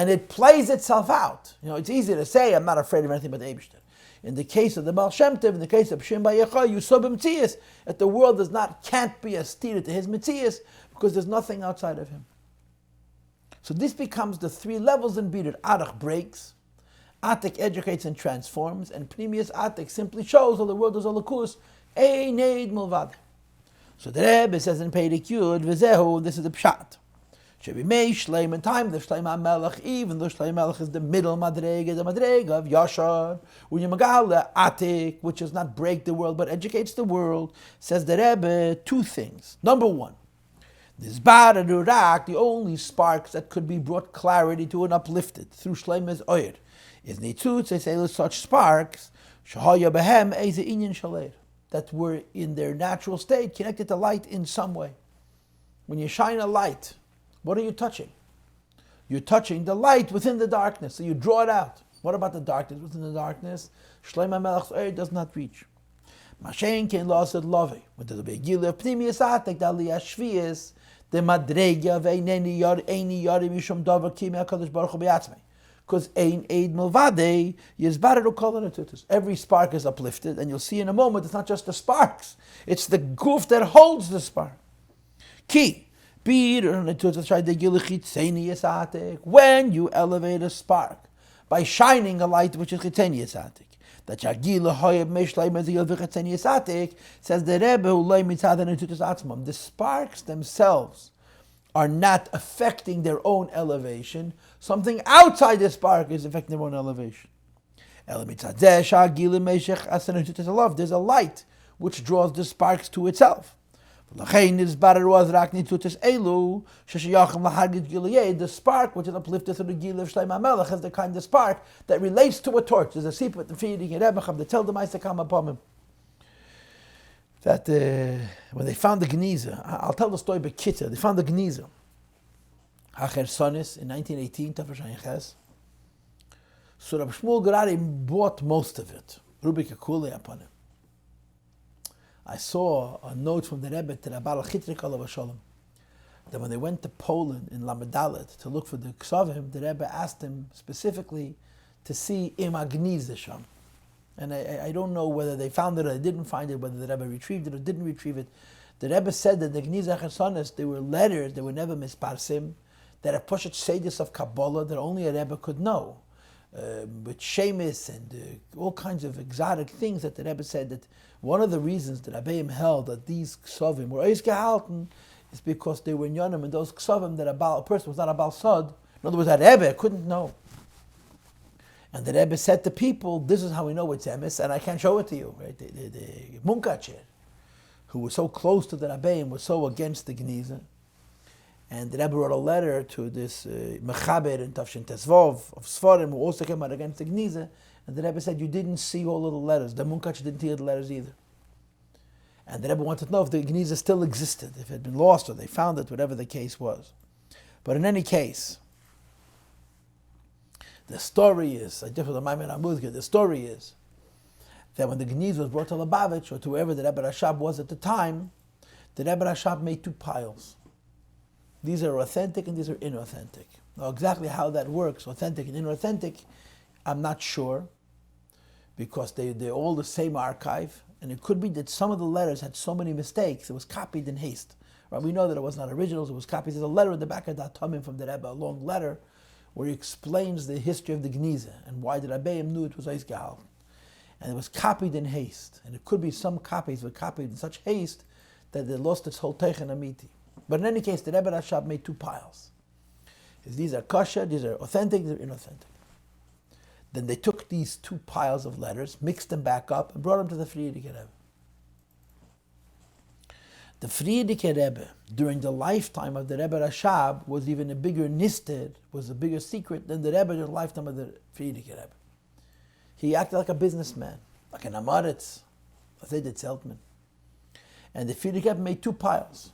it plays itself out. It's easy to say, I'm not afraid of anything but the Eibishter. In the case of the Baal Shem Tov, in the case of Shem Bayecha, you saw B'Metzias, that the world can't be a steer to his Metzias, because there's nothing outside of him. So this becomes the 3 levels in Bidur. Arach breaks, Atik educates and transforms, and Pnimiyas Atik simply shows that the world is Elokus, Ein Eid Milvad. So the Rebbe says in Peirik Yud, V'zehu, this is the Pshat. Shebimei Shleim, in time of Shleim HaMelech, even though Shleim HaMelech is the middle Madrega, the Madrega of Yashar, Unyamagala Atik, which does not break the world but educates the world, says the Rebbe 2 things. Number 1, this Baradurak, the only sparks that could be brought clarity to and uplifted through Shleima's Oyer, is Nitzutz, they say, such sparks, Shahaya Behem, Eze Einyan Shaleir, that were in their natural state connected to light in some way. When you shine a light, what are you touching? You're touching the light within the darkness, so you draw it out. What about the darkness within the darkness? Shleim HaMelech's Oyer does not reach. Mashen Ken Losad Love, when there'll be a Gila of Pnimiyas Atek, Daliyah Shviyas, the Madrega of Eini Yari Mishum Dover Kimi HaKadosh Baruch Hu B'Yatzmei. Because ein eid milvade yizbareru kol hanitutus. Every spark is uplifted, and you'll see in a moment it's not just the sparks; it's the goof that holds the spark. Key. When you elevate a spark by shining a light which is chiteniyasatik. That Shagila Hoyab Meshleim as the Yelvichatzeniyasatik says the Rebbe who lay mitzad and intutus atzmam. The sparks themselves are not affecting their own elevation. Something outside the spark is affecting their own elevation. There's a light which draws the sparks to itself. The spark which is uplifted through the Gila of Shleim HaMelech is the kind of spark that relates to a torch. There's a sipur at the feeding in Rebbe to tell the Meister come upon him. That when they found the Geniza, I'll tell the story Bekitza. They found the Geniza. Hacher Sonis in 1918, Tafashayin Ches. So Rabbi Shmuel Gerari bought most of it. Rubik Akuli upon him. I saw a note from the Rebbe to Rabbi Chitrik Alav Shalom that when they went to Poland in Lamedalet to look for the Ksavim, the Rebbe asked him specifically to see Im Agniz Sham. And I don't know whether they found it or they didn't find it, whether the Rebbe retrieved it or didn't retrieve it. The Rebbe said that the Gniz Achasonis, they were letters, they were never misparsim, that a Poshet Seidis of Kabbalah that only a Rebbe could know. With Shemis and all kinds of exotic things that the Rebbe said that one of the reasons that Rabbeim held that these Ksavim were Eis Gehalten is because they were in Yonim, and those Ksavim that a person was not a Baal Sod, in other words, a Rebbe couldn't know. And the Rebbe said to people, this is how we know it's Emes, and I can't show it to you. Right? The Munkacher, who was so close to the Rabbeim, was so against the Geniza. And the Rebbe wrote a letter to this Mechaber in Tafshin Tesvov of Sfarim, who also came out against the Geniza. And the Rebbe said, you didn't see all of the letters. The Munkach didn't hear the letters either. And the Rebbe wanted to know if the Geniza still existed, if it had been lost or they found it, whatever the case was. But in any case, the story is, I differ the Maamarim, the story is that when the Geniza was brought to Lubavitch, or to wherever the Rebbe Rashab was at the time, the Rebbe Rashab made two piles. These are authentic and these are inauthentic. Now exactly how that works, authentic and inauthentic, I'm not sure, because they're all the same archive, and it could be that some of the letters had so many mistakes, it was copied in haste. Right? We know that it was not originals, it was copies. There's a letter in the back of that Tamim from the Rebbe, a long letter, where he explains the history of the Geniza, and why the Rabbeim knew it was Eis Gehalten. And it was copied in haste, and it could be some copies were copied in such haste that they lost its whole Teichen Amiti. But in any case, the Rebbe Rashab made two piles. These are kosher, these are authentic, these are inauthentic. Then they took these two piles of letters, mixed them back up, and brought them to the Friedrich Rebbe. The Friedrich Rebbe, during the lifetime of the Rebbe Rashab, was even a bigger nisted, was a bigger secret than the Rebbe during the lifetime of the Friedrich Rebbe. He acted like a businessman, like an Amaretz, a Zeded Zeltman. And the Friedrich Rebbe made two piles.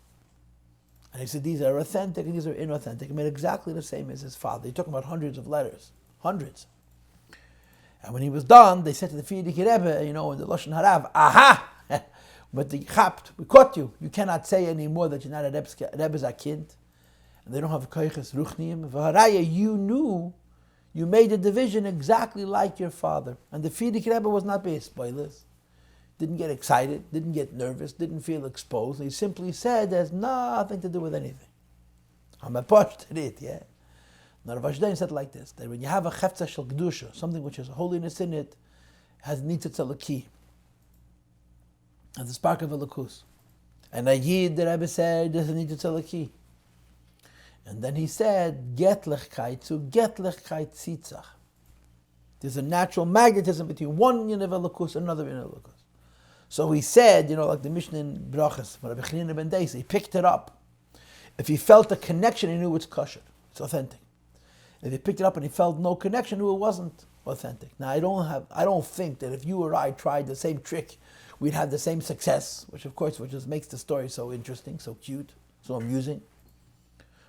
And he said, these are authentic and these are inauthentic. He made exactly the same as his father. He took about hundreds of letters. Hundreds. And when he was done, they said to the Friedrich Rebbe, in the Lashon Harav, aha! But the chapt, we caught you. You cannot say anymore that you're not a Rebbe's kind. And they don't have koiches ruchniim. V'haraya, you knew, you made a division exactly like your father. And the Friedrich Rebbe was not being spoilers. Didn't get excited, didn't get nervous, didn't feel exposed. He simply said there's nothing to do with anything. I'm a posh to it, yeah. Now Rav Ashdain said like this, that when you have a chefza shel kedusha, something which has holiness in it, has nitzitz alaki, has the spark of elokus. And a yid, the Rebbe said, there's a nitzitz alaki. And then he said, getlichkeit zu getlichkeit tzitzach. There's a natural magnetism between one yin of elokus and another yin of elokus. So he said, like the Mishnah in Brachas, Ben Deis, he picked it up. If he felt a connection, he knew it's kosher, it's authentic. If he picked it up and he felt no connection, he knew it wasn't authentic. Now I don't think that if you or I tried the same trick, we'd have the same success, which just makes the story so interesting, so cute, so amusing.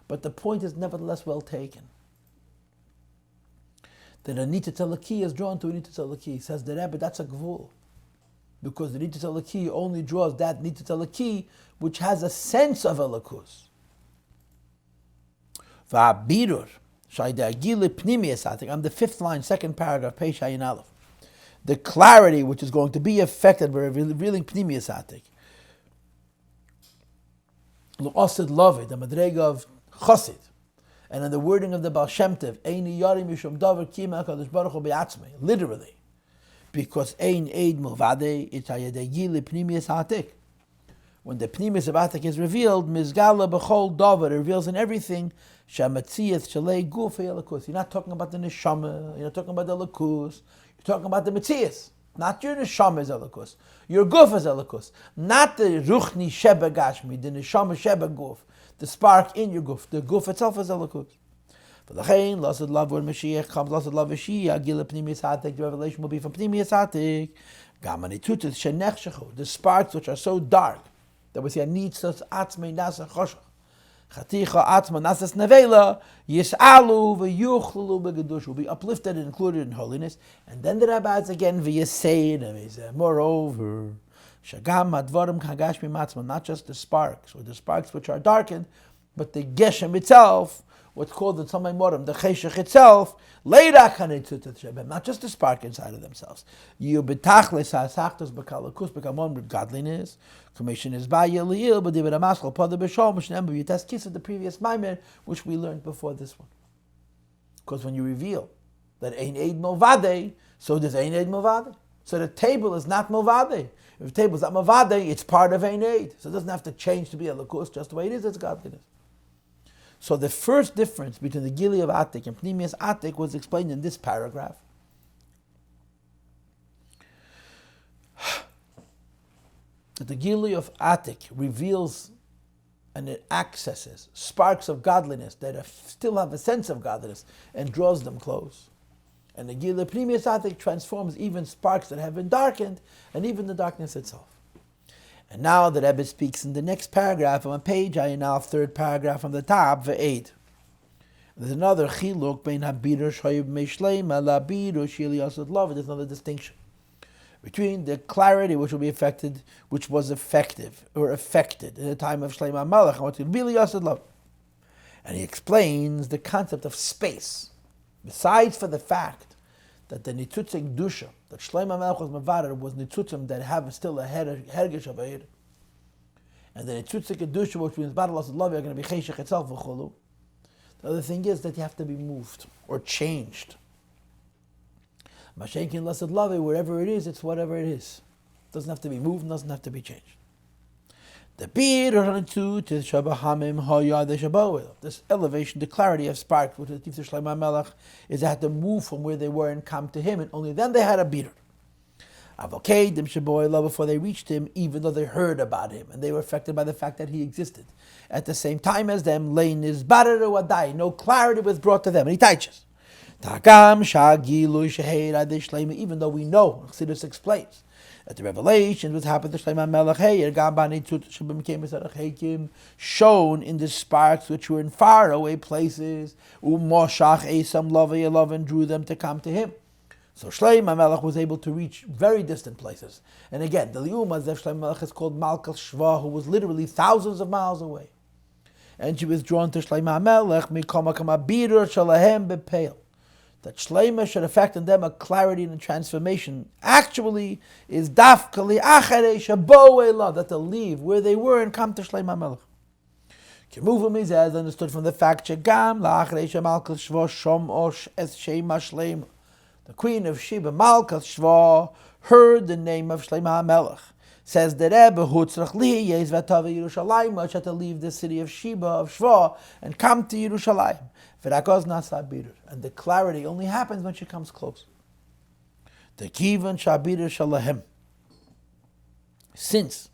But the point is nevertheless well taken. That a nitzitz alaki is drawn to a nitzitz alaki. Says the Rebbe, that's a gvul. Because the nitzitz alaki only draws that nitzitz alaki which has a sense of elokus. Va'abirur On the fifth line, second paragraph, Pei Shayin Aleph. The clarity which is going to be affected by revealing Pnimius Atik. L'osid Lavid, the Madrega of Chosid. And in the wording of the Baal Shem Tov, Eini Yari Mishum Davar Kima HaKadosh Baruch Hu Be'atzmei. Literally. Because Ein Eid Movade, it's Hayadegili Pnimius Atik. When the Pnimius of Atik is revealed, Mizgala B'chol Davar, it reveals in everything, Shamatziyah Shalei Guf Yelakus. You're not talking about the Neshama, you're not talking about the Lakus, you're talking about the Metzias. Not your Neshama is Elakus. Your Guf is Elakus. Not the Ruchni Sheba Gashmi, the Neshama Sheba Guf. The spark in your Guf. The Guf itself is Elakus. For the Chayin, Lasad Love, when Mashiach comes, Lasad Love Mashiach, Gila Pnimius Hatik, the revelation will be from Pnimius Hatik. Gamani Tutus Shenech Shechu, the sparks which are so dark that we see a need such Atzmei Nasa Choshach. Chaticha Atzma Nasas Nevela, Yisalu v'yuchlalu b'gedush, will be uplifted and included in holiness. And then the Rabbi adds again, v'yisein, moreover, Shagam Advarim Kagashmi Matzma, not just the sparks, or the sparks which are darkened, but the Geshem itself, what's called the Maamarim, the Cheshach itself, not just the spark inside of themselves. You betachles ha'asachtos b'kalakus b'kamon with godliness. Commission is by Yeliyil, but David Amaskal Pada B'Shom Shnem B'Yitas Kiss of the previous maamar, which we learned before this one. Because when you reveal that Ein Eid Movade, so does Ein Eid Movade. So the table is not Movade. If the table is not Movade, it's part of Ein Eid. So it doesn't have to change to be a Lakus, just the way it is, it's godliness. So the first difference between the Gili of Atik and Pnimius Atik was explained in this paragraph. That the Gili of Atik reveals and it accesses sparks of godliness that still have a sense of godliness and draws them close. And the Gili of Pnimius Atik transforms even sparks that have been darkened and even the darkness itself. And now the Rebbe speaks in the next paragraph on page now third paragraph from the top, Ve'ed. There's another chiluk bein habidur shoyib meishleima labidur shili yossi love. There's another distinction between the clarity which will be affected, which was effective or affected in the time of Shleima Malach, and what will be yossi love. And he explains the concept of space. Besides for the fact that the nitzutzik dusha, that Shleima Melech was mavader, was nitzutzim that have still a hergish of eir, and the nitzutzik dusha, which means battle loss of love, are going to be cheshach itself v'cholu. The other thing is that you have to be moved or changed. Mashenkin lasad love, wherever it is, it's whatever it is. It doesn't have to be moved, doesn't have to be changed. The beard or to shabahamim hoya the shaboil. This elevation, the clarity of spark, which is the Shleima Melech, is they had to move from where they were and come to him, and only then they had a beard. Avokadim shaboil before they reached him, even though they heard about him and they were affected by the fact that he existed. At the same time as them, lein is bararu adai. No clarity was brought to them, and he teaches. Takam shagilu sheheira de Shleima. Even though we know, Chassidus explains that the revelations which happened to Shleima Melech shown in the sparks which were in far away places, umoshach esam love and drew them to come to him. So Shleima Melech was able to reach very distant places. And again, the Liuma of Shleima Melech is called Malkal Shva, who was literally thousands of miles away. And she was drawn to Shleima Melech mikoma kama birur shalahem bepeil. That Shleima should affect in them a clarity and a transformation, actually is dafkali acharei shabo elah, that they'll leave where they were and come to Shleima Melech. Kimuvim is as understood from the fact shegam la'acharei shemalkal shva shomosh es shema Shleima. The queen of Sheba, Malkal Shva, heard the name of Shleima Melech. Says the Rebbe, Hutzrach li yez v'tava Yerushalayim, she had to leave the city of Sheba, of Shva, and come to Yerushalayim. V'rakoz nasa birur. And the clarity only happens when she comes close. The kivan shabirur shalahem. Since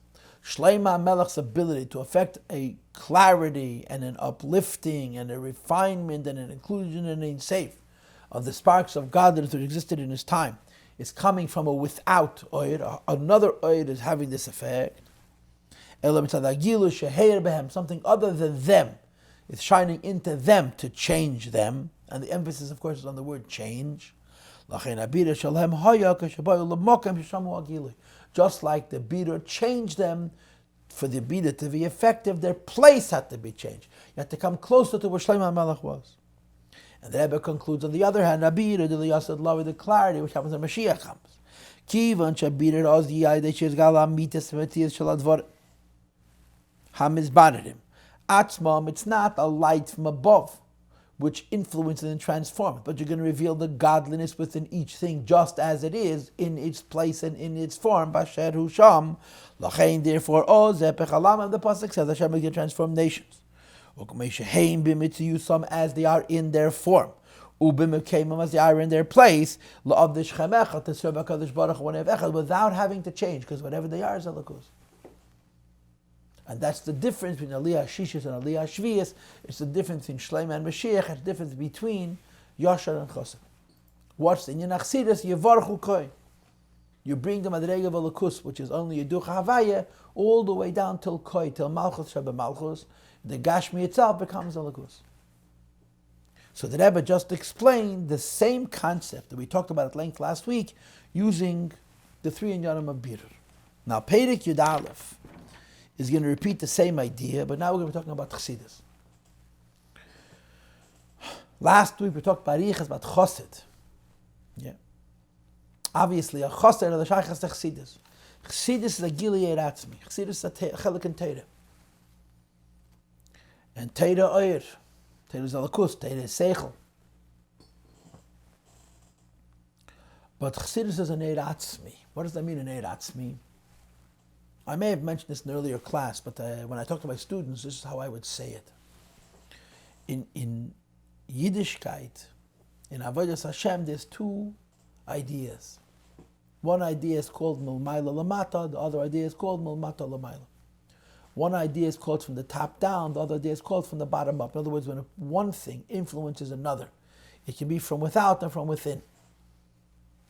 Shleima Melech's ability to affect a clarity and an uplifting and a refinement and an inclusion and a safe of the sparks of God that existed in his time is coming from a without oir. Another oir is having this effect. Something other than them is shining into them to change them. And the emphasis, of course, is on the word change. Just like the Biddur changed them, for the Biddur to be effective, their place had to be changed. You had to come closer to where Shleima Melech was. And the Rebbe concludes, on the other hand, Abira de Yasad Law with the clarity which happens when Mashiach comes. Kivan Shabir Ozi Yadeshes Galam Mitas Matias Shaladvar Hamizbaradim. Atzmam, it's not a light from above which influences and transforms, but you're going to reveal the godliness within each thing just as it is in its place and in its form. Basher Husham, Lachain, therefore, Ozeh Pechalam, the Pasuk says, Hashem will transform nations. Some as they are in their form. As they are in their place, without having to change, because whatever they are is Elokus. And that's the difference between Aliyah Shishis and Aliyah Shviyas. It's the difference in Shleima and Mashiach. It's the difference between Yashar and Chosed. What's in Yenachsidus? Yevarchu Koi. You bring the Madrega of Elokus, which is only Yeducha Havaya, all the way down till Koi, till Malchus Sheba Malchus. The Gashmi itself becomes Elokus. So the Rebbe just explained the same concept that we talked about at length last week, using the three inyanim of Birur. Now, Perek Yud Aleph is going to repeat the same idea, but now we're going to be talking about Chassidus. Last week we talked about Riches, about Chosed. Yeah. Obviously, a Chosed are the Shaychas to Chassidus. Chassidus is a Gilead Atzmi. Chassidus is a Chelik and Teira. And Teira Oyer. Teira is Alakus. Teira is Seichel. But Chassidus is an Eir Atzmi. What does that mean, an Eir Atzmi? I may have mentioned this in an earlier class, but when I talk to my students, this is how I would say it. In Yiddishkeit, in Avodas Hashem, there's two ideas. One idea is called Milmaila Lamata, the other idea is called Milmata Lamaila. One idea is called from the top down, the other idea is called from the bottom up. In other words, when one thing influences another, it can be from without and from within.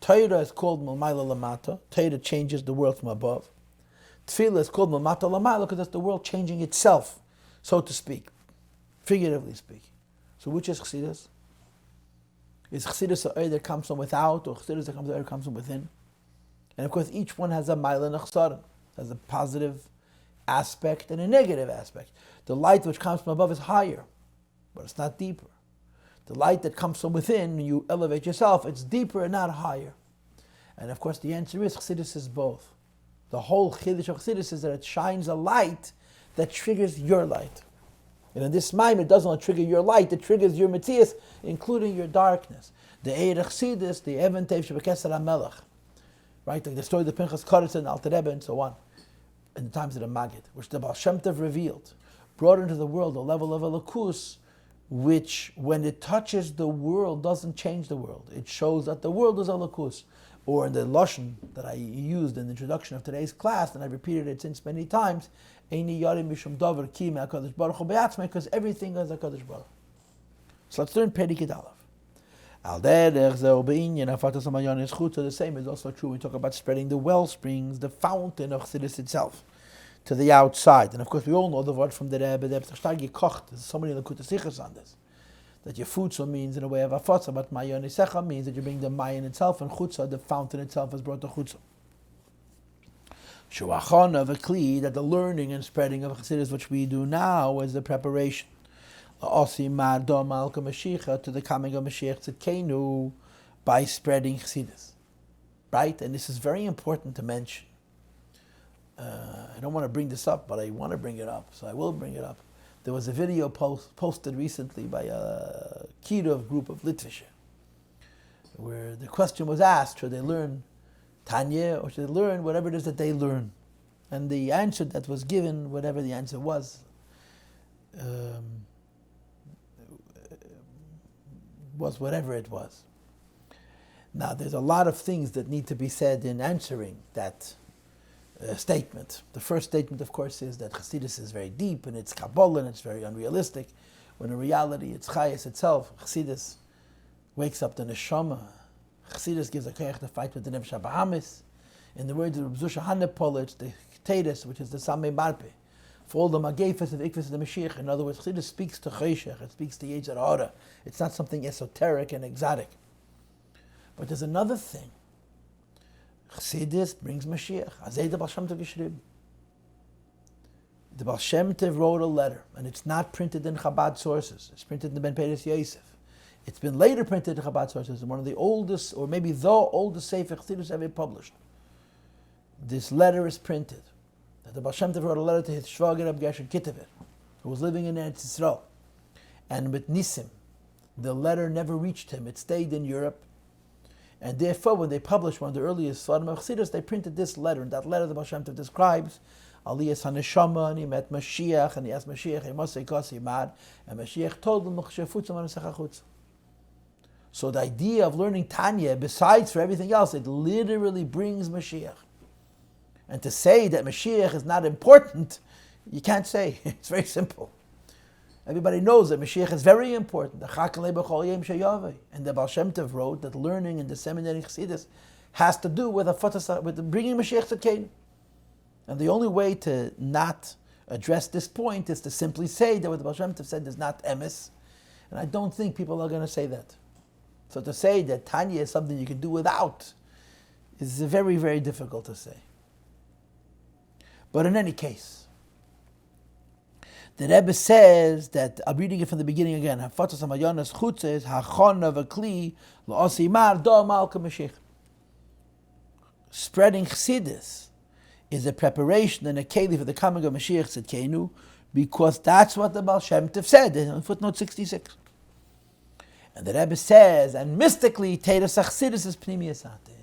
Torah is called Milmaila Lamata. Torah changes the world from above. Tefillah is called Milmata Lamaila because that's the world changing itself, so to speak, figuratively speaking. So which is Chassidus? Is Chassidus a that comes from without, or Chassidus that comes from within? And of course, each one has a Maila and a Chsarim, has a positive aspect and a negative aspect. The light which comes from above is higher, but it's not deeper. The light that comes from within, you elevate yourself, it's deeper and not higher. And of course, the answer is Chassidus is both. The whole Chiddush of Chassidus is that it shines a light that triggers your light. And in this mind, it doesn't only trigger your light, it triggers your Matthias, including your darkness. The Eir Chassidus, the Even Tev Shebekesar HaMelech, right? Like the story of the Pinchas Koretz and Alter Rebbe and so on, in the times of the Maggid, which the Baal Shem Tov revealed, brought into the world a level of Elokus, which, when it touches the world, doesn't change the world. It shows that the world is Elokus. Or in the Lashon that I used in the introduction of today's class, and I've repeated it since many times, Eini Yarim Mishum Dover Ki Me'HaKadosh Baruch Hu Be'atzmei, because everything is HaKadosh Baruch. So let's learn Perek Yud Aleph. Al derech zeh be'inyan hafatas ha'mayon is chutz. So the same is also true when we talk about spreading the well springs, the fountain of Chassidus itself, to the outside. And of course, we all know the word from the Rebbe, the Rebbe gekocht. There's so many Lekutei Sichos on this. That your futza means in a way of afatza, but mayon isecha means that you bring the mayon itself, and chutza, the fountain itself, is brought to chutza. Shuachon of a kli, that the learning and spreading of Chassidus, which we do now, is the preparation. Osi ma'adom malka Mashiach, to the coming of Mashiach Tzidkenu, by spreading Chassidus. Right? And this is very important to mention. I don't want to bring this up, but I want to bring it up, so I will bring it up. There was a video posted recently by a Kirov group of Litvische, where the question was asked, should they learn Tanya or should they learn whatever it is that they learn? And the answer that was given, whatever the answer was whatever it was. Now, there's a lot of things that need to be said in answering that statement. The first statement, of course, is that Chassidus is very deep and it's Kabbalah and it's very unrealistic, when in reality it's Chayes itself. Chassidus wakes up the neshama. Chassidus gives a koyach to fight with the Nefesh HaBahamis. In the words of Reb Zusha Hanepol, it's the Teres, which is the Samei Marpe, for all the Magefes and Ikves of the Mashiach. In other words, Chassidus speaks to Cheshech, it speaks to Yetzer Hara. It's not something esoteric and exotic. But there's another thing. Chassidus brings Mashiach. Azay the Baal Shem Tov Yishrib. The Baal Shem Tov wrote a letter, and it's not printed in Chabad sources. It's printed in the Ben Peres Yosef. It's been later printed in Chabad sources, one of the oldest, or maybe the oldest Sefer Chassidus ever published. This letter is printed. That the Baal Shem Tov wrote a letter to his Shvager Reb Gershon Kittever, who was living in Eretz Yisrael. And with Nisim, the letter never reached him. It stayed in Europe. And therefore, when they published one of the earliest Svarim of Chassidus, they printed this letter. And that letter, the Baal Shem Tov describes Aliyas HaNeshama, and he met Mashiach, and he asked Mashiach, Mosei Kosi Mad, and Mashiach told him, so the idea of learning Tanya, besides for everything else, it literally brings Mashiach. And to say that Mashiach is not important, you can't say. It's very simple. Everybody knows that Mashiach is very important. And the Baal Shem Tov wrote that learning and disseminating Chassidus has to do with bringing Mashiach to Canaan. And the only way to not address this point is to simply say that what the Baal Shem Tov said is not emes. And I don't think people are going to say that. So to say that Tanya is something you can do without is very, very difficult to say. But in any case, the Rebbe says that, I'm reading it from the beginning again, spreading Chassidus is a preparation and a keli for the coming of Mashiach Tzidkenu, because that's what the Baal Shem Tov said in footnote 66. And the Rebbe says, and mystically, Teiras Chassidus is Pnimiyas Atik.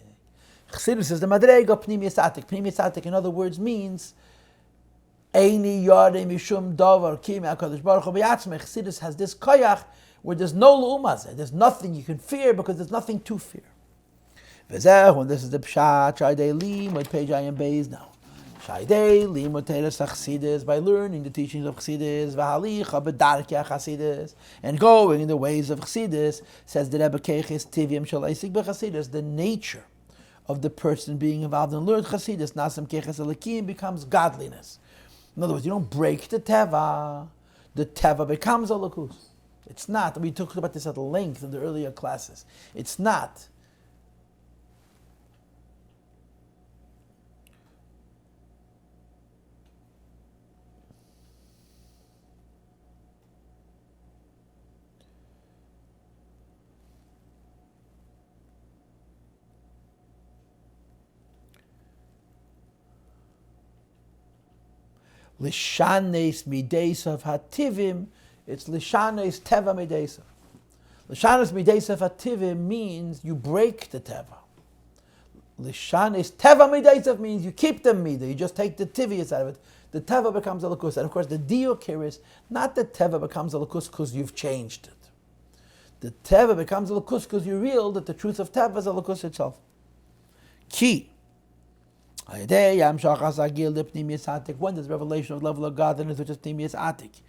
Chassidus is the Madrega Pnimiyas Atik. Pnimiyas Atik, in other words, means Eini Yare Mishum Davar Ki Me'akadosh Baruch Hu B'yatzmeh. Chassidus has this koyach where there's no l'umazeh. There's nothing you can fear because there's nothing to fear. V'zeh, when this is the Pshat, Shaydei Lim, with page I am Beis now. Shaydei Lim, with Teiras Chassidus, by learning the teachings of Chassidus, V'halicha B'darkei Chassidus, and going in the ways of Chassidus, says the Rebbe Keiches Tivim Shel Eisik B'Chassidus, the nature of the person being involved in learned Chassidus, Nasam Keiches Elikim, becomes godliness. In other words, you don't break the teva. The teva becomes a lakus. It's not. We talked about this at length in the earlier classes. It's not. Lishanes mideisav hativim, it's lishanes teva mideisav. Lishanes mideisav hativim means you break the teva. Lishanes teva mideisav means you keep the midah, you just take the tivius out of it. The teva becomes a lakus. And of course the diuk here is not that teva becomes a lakus because you've changed it. The teva becomes a lakus because you realize that the truth of teva is a lakus itself. Key. When there's revelation of level of godliness, which is Pnimiyas Atik.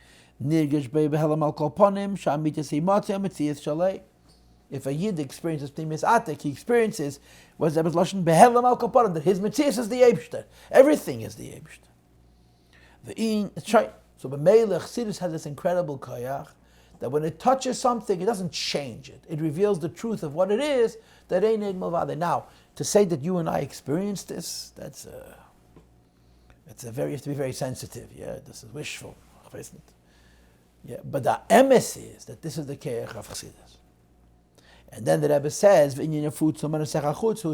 If a Yid experiences Pnimiyas Atik, he experiences what's the Lashon Behelam al Kaponim, that his Metzias is the Eibshter. Everything is the Eibshter. So B'meilech Chassidus has this incredible koyach that when it touches something, it doesn't change it. It reveals the truth of what it is, that ain't Eid Malvade. Now, to say that you and I experienced this, you have to be very sensitive. Yeah, this is wishful. Yeah, but the emes is that this is the keich of Chassidus. And then the Rebbe says, who's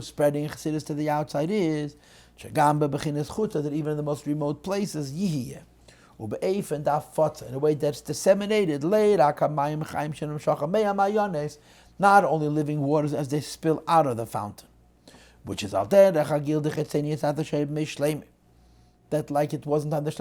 spreading Chassidus to the outside is, that even in the most remote places, yihiyeh. In a way that's disseminated, not only living waters as they spill out of the fountain, which is that like it wasn't on the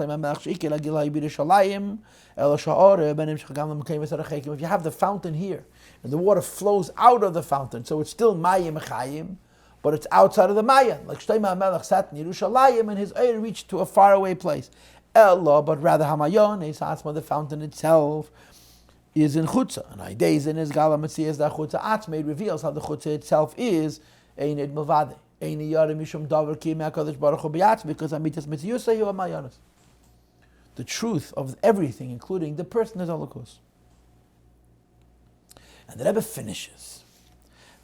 if you have the fountain here and the water flows out of the fountain, so it's still mayim chayim, but it's outside of the maya. Like Shlomo HaMelech sat in Yerushalayim and his oil reached to a faraway place. But rather Hamayon, the fountain itself is in Chutza. And Aideis in his Gala Metzias da Chutza Atzmei reveals how the Chutza itself is Einid Mavade. Eini Yare Mishum Davar Ki Me'akadosh Baruch Hu B'yatzmei, because Amitas Metziusa Yu Hamayonos. The truth of everything, including the person, is Holocaust. And the Rebbe finishes.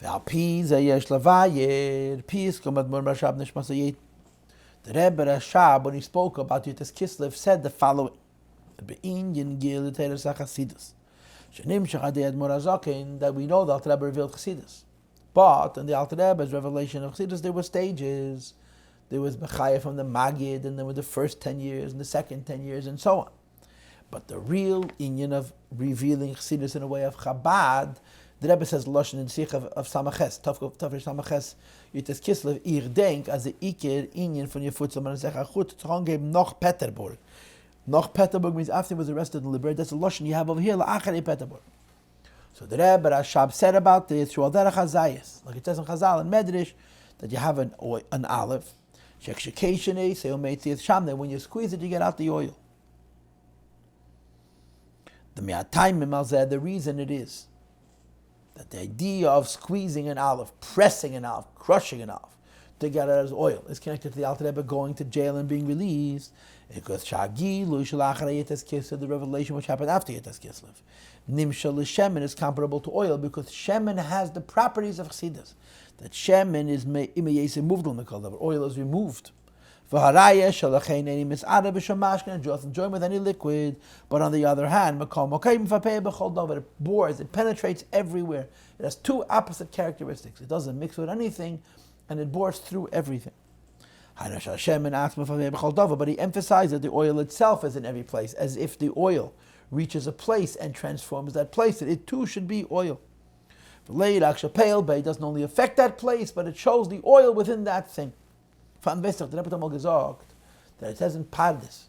Ve'al pi zayesh lavayer, pis komad mur mashab nishmasayit. The Rebbe Rashab, when he spoke about Yutas Kislev, said the following: Einyan gil Teiras Chassidus. that we know the Alter Rebbe revealed Chassidus. But in the Alter Rebbe's revelation of Chassidus, there were stages. There was Bechaya from the Magid, and there were the first 10 years, and the second 10 years, and so on. But the real inyan of revealing Chassidus in a way of Chabad, the Rebbe says Lashon in Sikh of Samaches, Tafresh Samaches, Yites Kislev, denk, as the Iker inyan von Yefutzam and Zech Achut, Trongeb noch Peterburg. Noch Peterburg means after he was arrested and liberated. That's the Lashon you have over here, La'achari Peterburg. So the Rebbe Rashab said about this, through Al-Derech HaZayis, like it says in Chazal and Medrash, that you have an olive, Shekshekeshene, Seomeitzias Sham, that when you squeeze it, you get out the oil. The Me'atayim Malzeh, the reason it is that the idea of squeezing an olive, pressing an olive, crushing an olive to get out as oil is connected to the Alter Rebbe going to jail and being released. Because the revelation which happened after Yites Kislev. Nimshal Shemen is comparable to oil because Shemen has the properties of Chassidus. That Shemen is moved on the color, oil is removed. Draws join with any liquid, but on the other hand, it bores, it penetrates everywhere. It has two opposite characteristics. It doesn't mix with anything, and it bores through everything. But he emphasized that the oil itself is in every place, as if the oil reaches a place and transforms that place. It too should be oil. It doesn't only affect that place, but it shows the oil within that thing. That it says in Pardes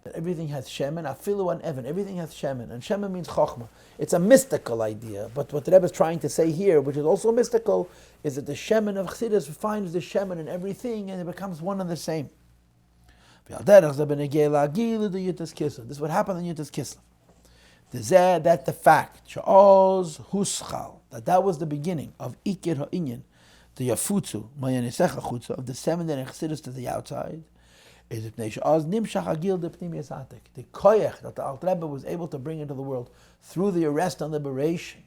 that everything has shemen, afilu and evan, everything has shemen, and shemen means chokhmah. It's a mystical idea, but what the Rebbe is trying to say here, which is also mystical, is that the shemen of Chassidus finds the shemen in everything, and it becomes one and the same. This is what happened in Yites Kislev. That the fact that was the beginning of Ikir Ha'inyan, the Yafutzu, of the semen and Chassidus to the outside, is the koyach that the Alter Rebbe was able to bring into the world through the arrest and liberation,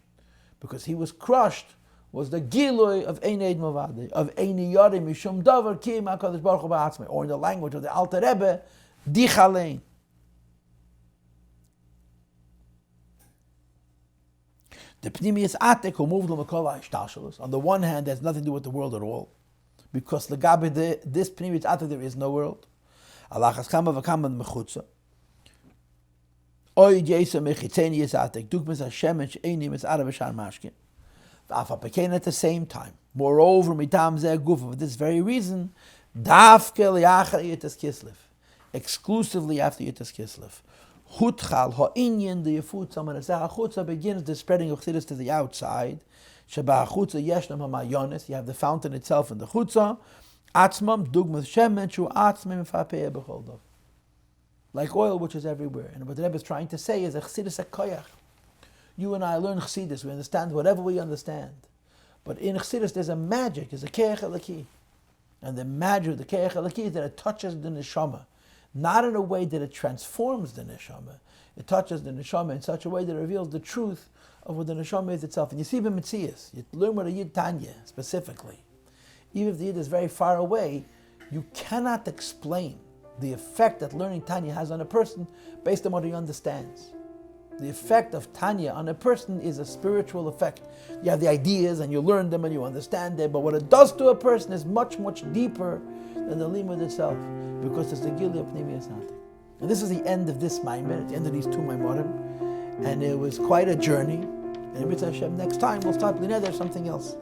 because he was crushed, was the gilui of Einyan Mavadi, of Einyan Mishum Davar Kim HaKadosh Baruch Hu Ba'atzmai, or in the language of the Alter Rebbe, Dichalein. The Pnimius Atek, who moved on the one hand, has nothing to do with the world at all, because Legabe this Pnimius Atek, there is no world. Alachas Kama V'Kama Mechutza. Oy Yesa Mechitzeni Yisatek, Dukmes Hashem and She'eni Mis'ara V'Shar Mashkin. V'Afa at the same time. Moreover, Mitam Zeh Gufa, for this very reason, Dafke Liachar Yites Kislev, exclusively after Yites Kislev. Hutchal Ha'inyan, the Yefutzam and Zeh HaChutza begins the spreading of Chassidus to the outside. Sheba HaChutza Yeshnam HaMayonis, you have the fountain itself in the Chutza. Atzmam dugmas shemen shu atzmim fapeh b'chol dov. Like oil which is everywhere. And what the Rebbe is trying to say is a Chassidus koyach. You and I learn Chassidus, we understand whatever we understand. But in Chassidus there's a magic, there's a keach elaki. And the magic of the keach elaki is that it touches the neshama. Not in a way that it transforms the neshama. It touches the neshama in such a way that it reveals the truth of what the neshama is itself. And you see b'metzias, you learn what a Yid Tanya specifically. Even if the Yid is very far away, you cannot explain the effect that learning Tanya has on a person based on what he understands. The effect of Tanya on a person is a spiritual effect. You have the ideas and you learn them and you understand them, but what it does to a person is much, much deeper than the limud itself, because it's the gili of Pnimiyas Natik. And this is the end of this maamar, the end of these two Maamarim, and it was quite a journey. And Mitzvah Hashem, next time we'll start B'nei Neder something else.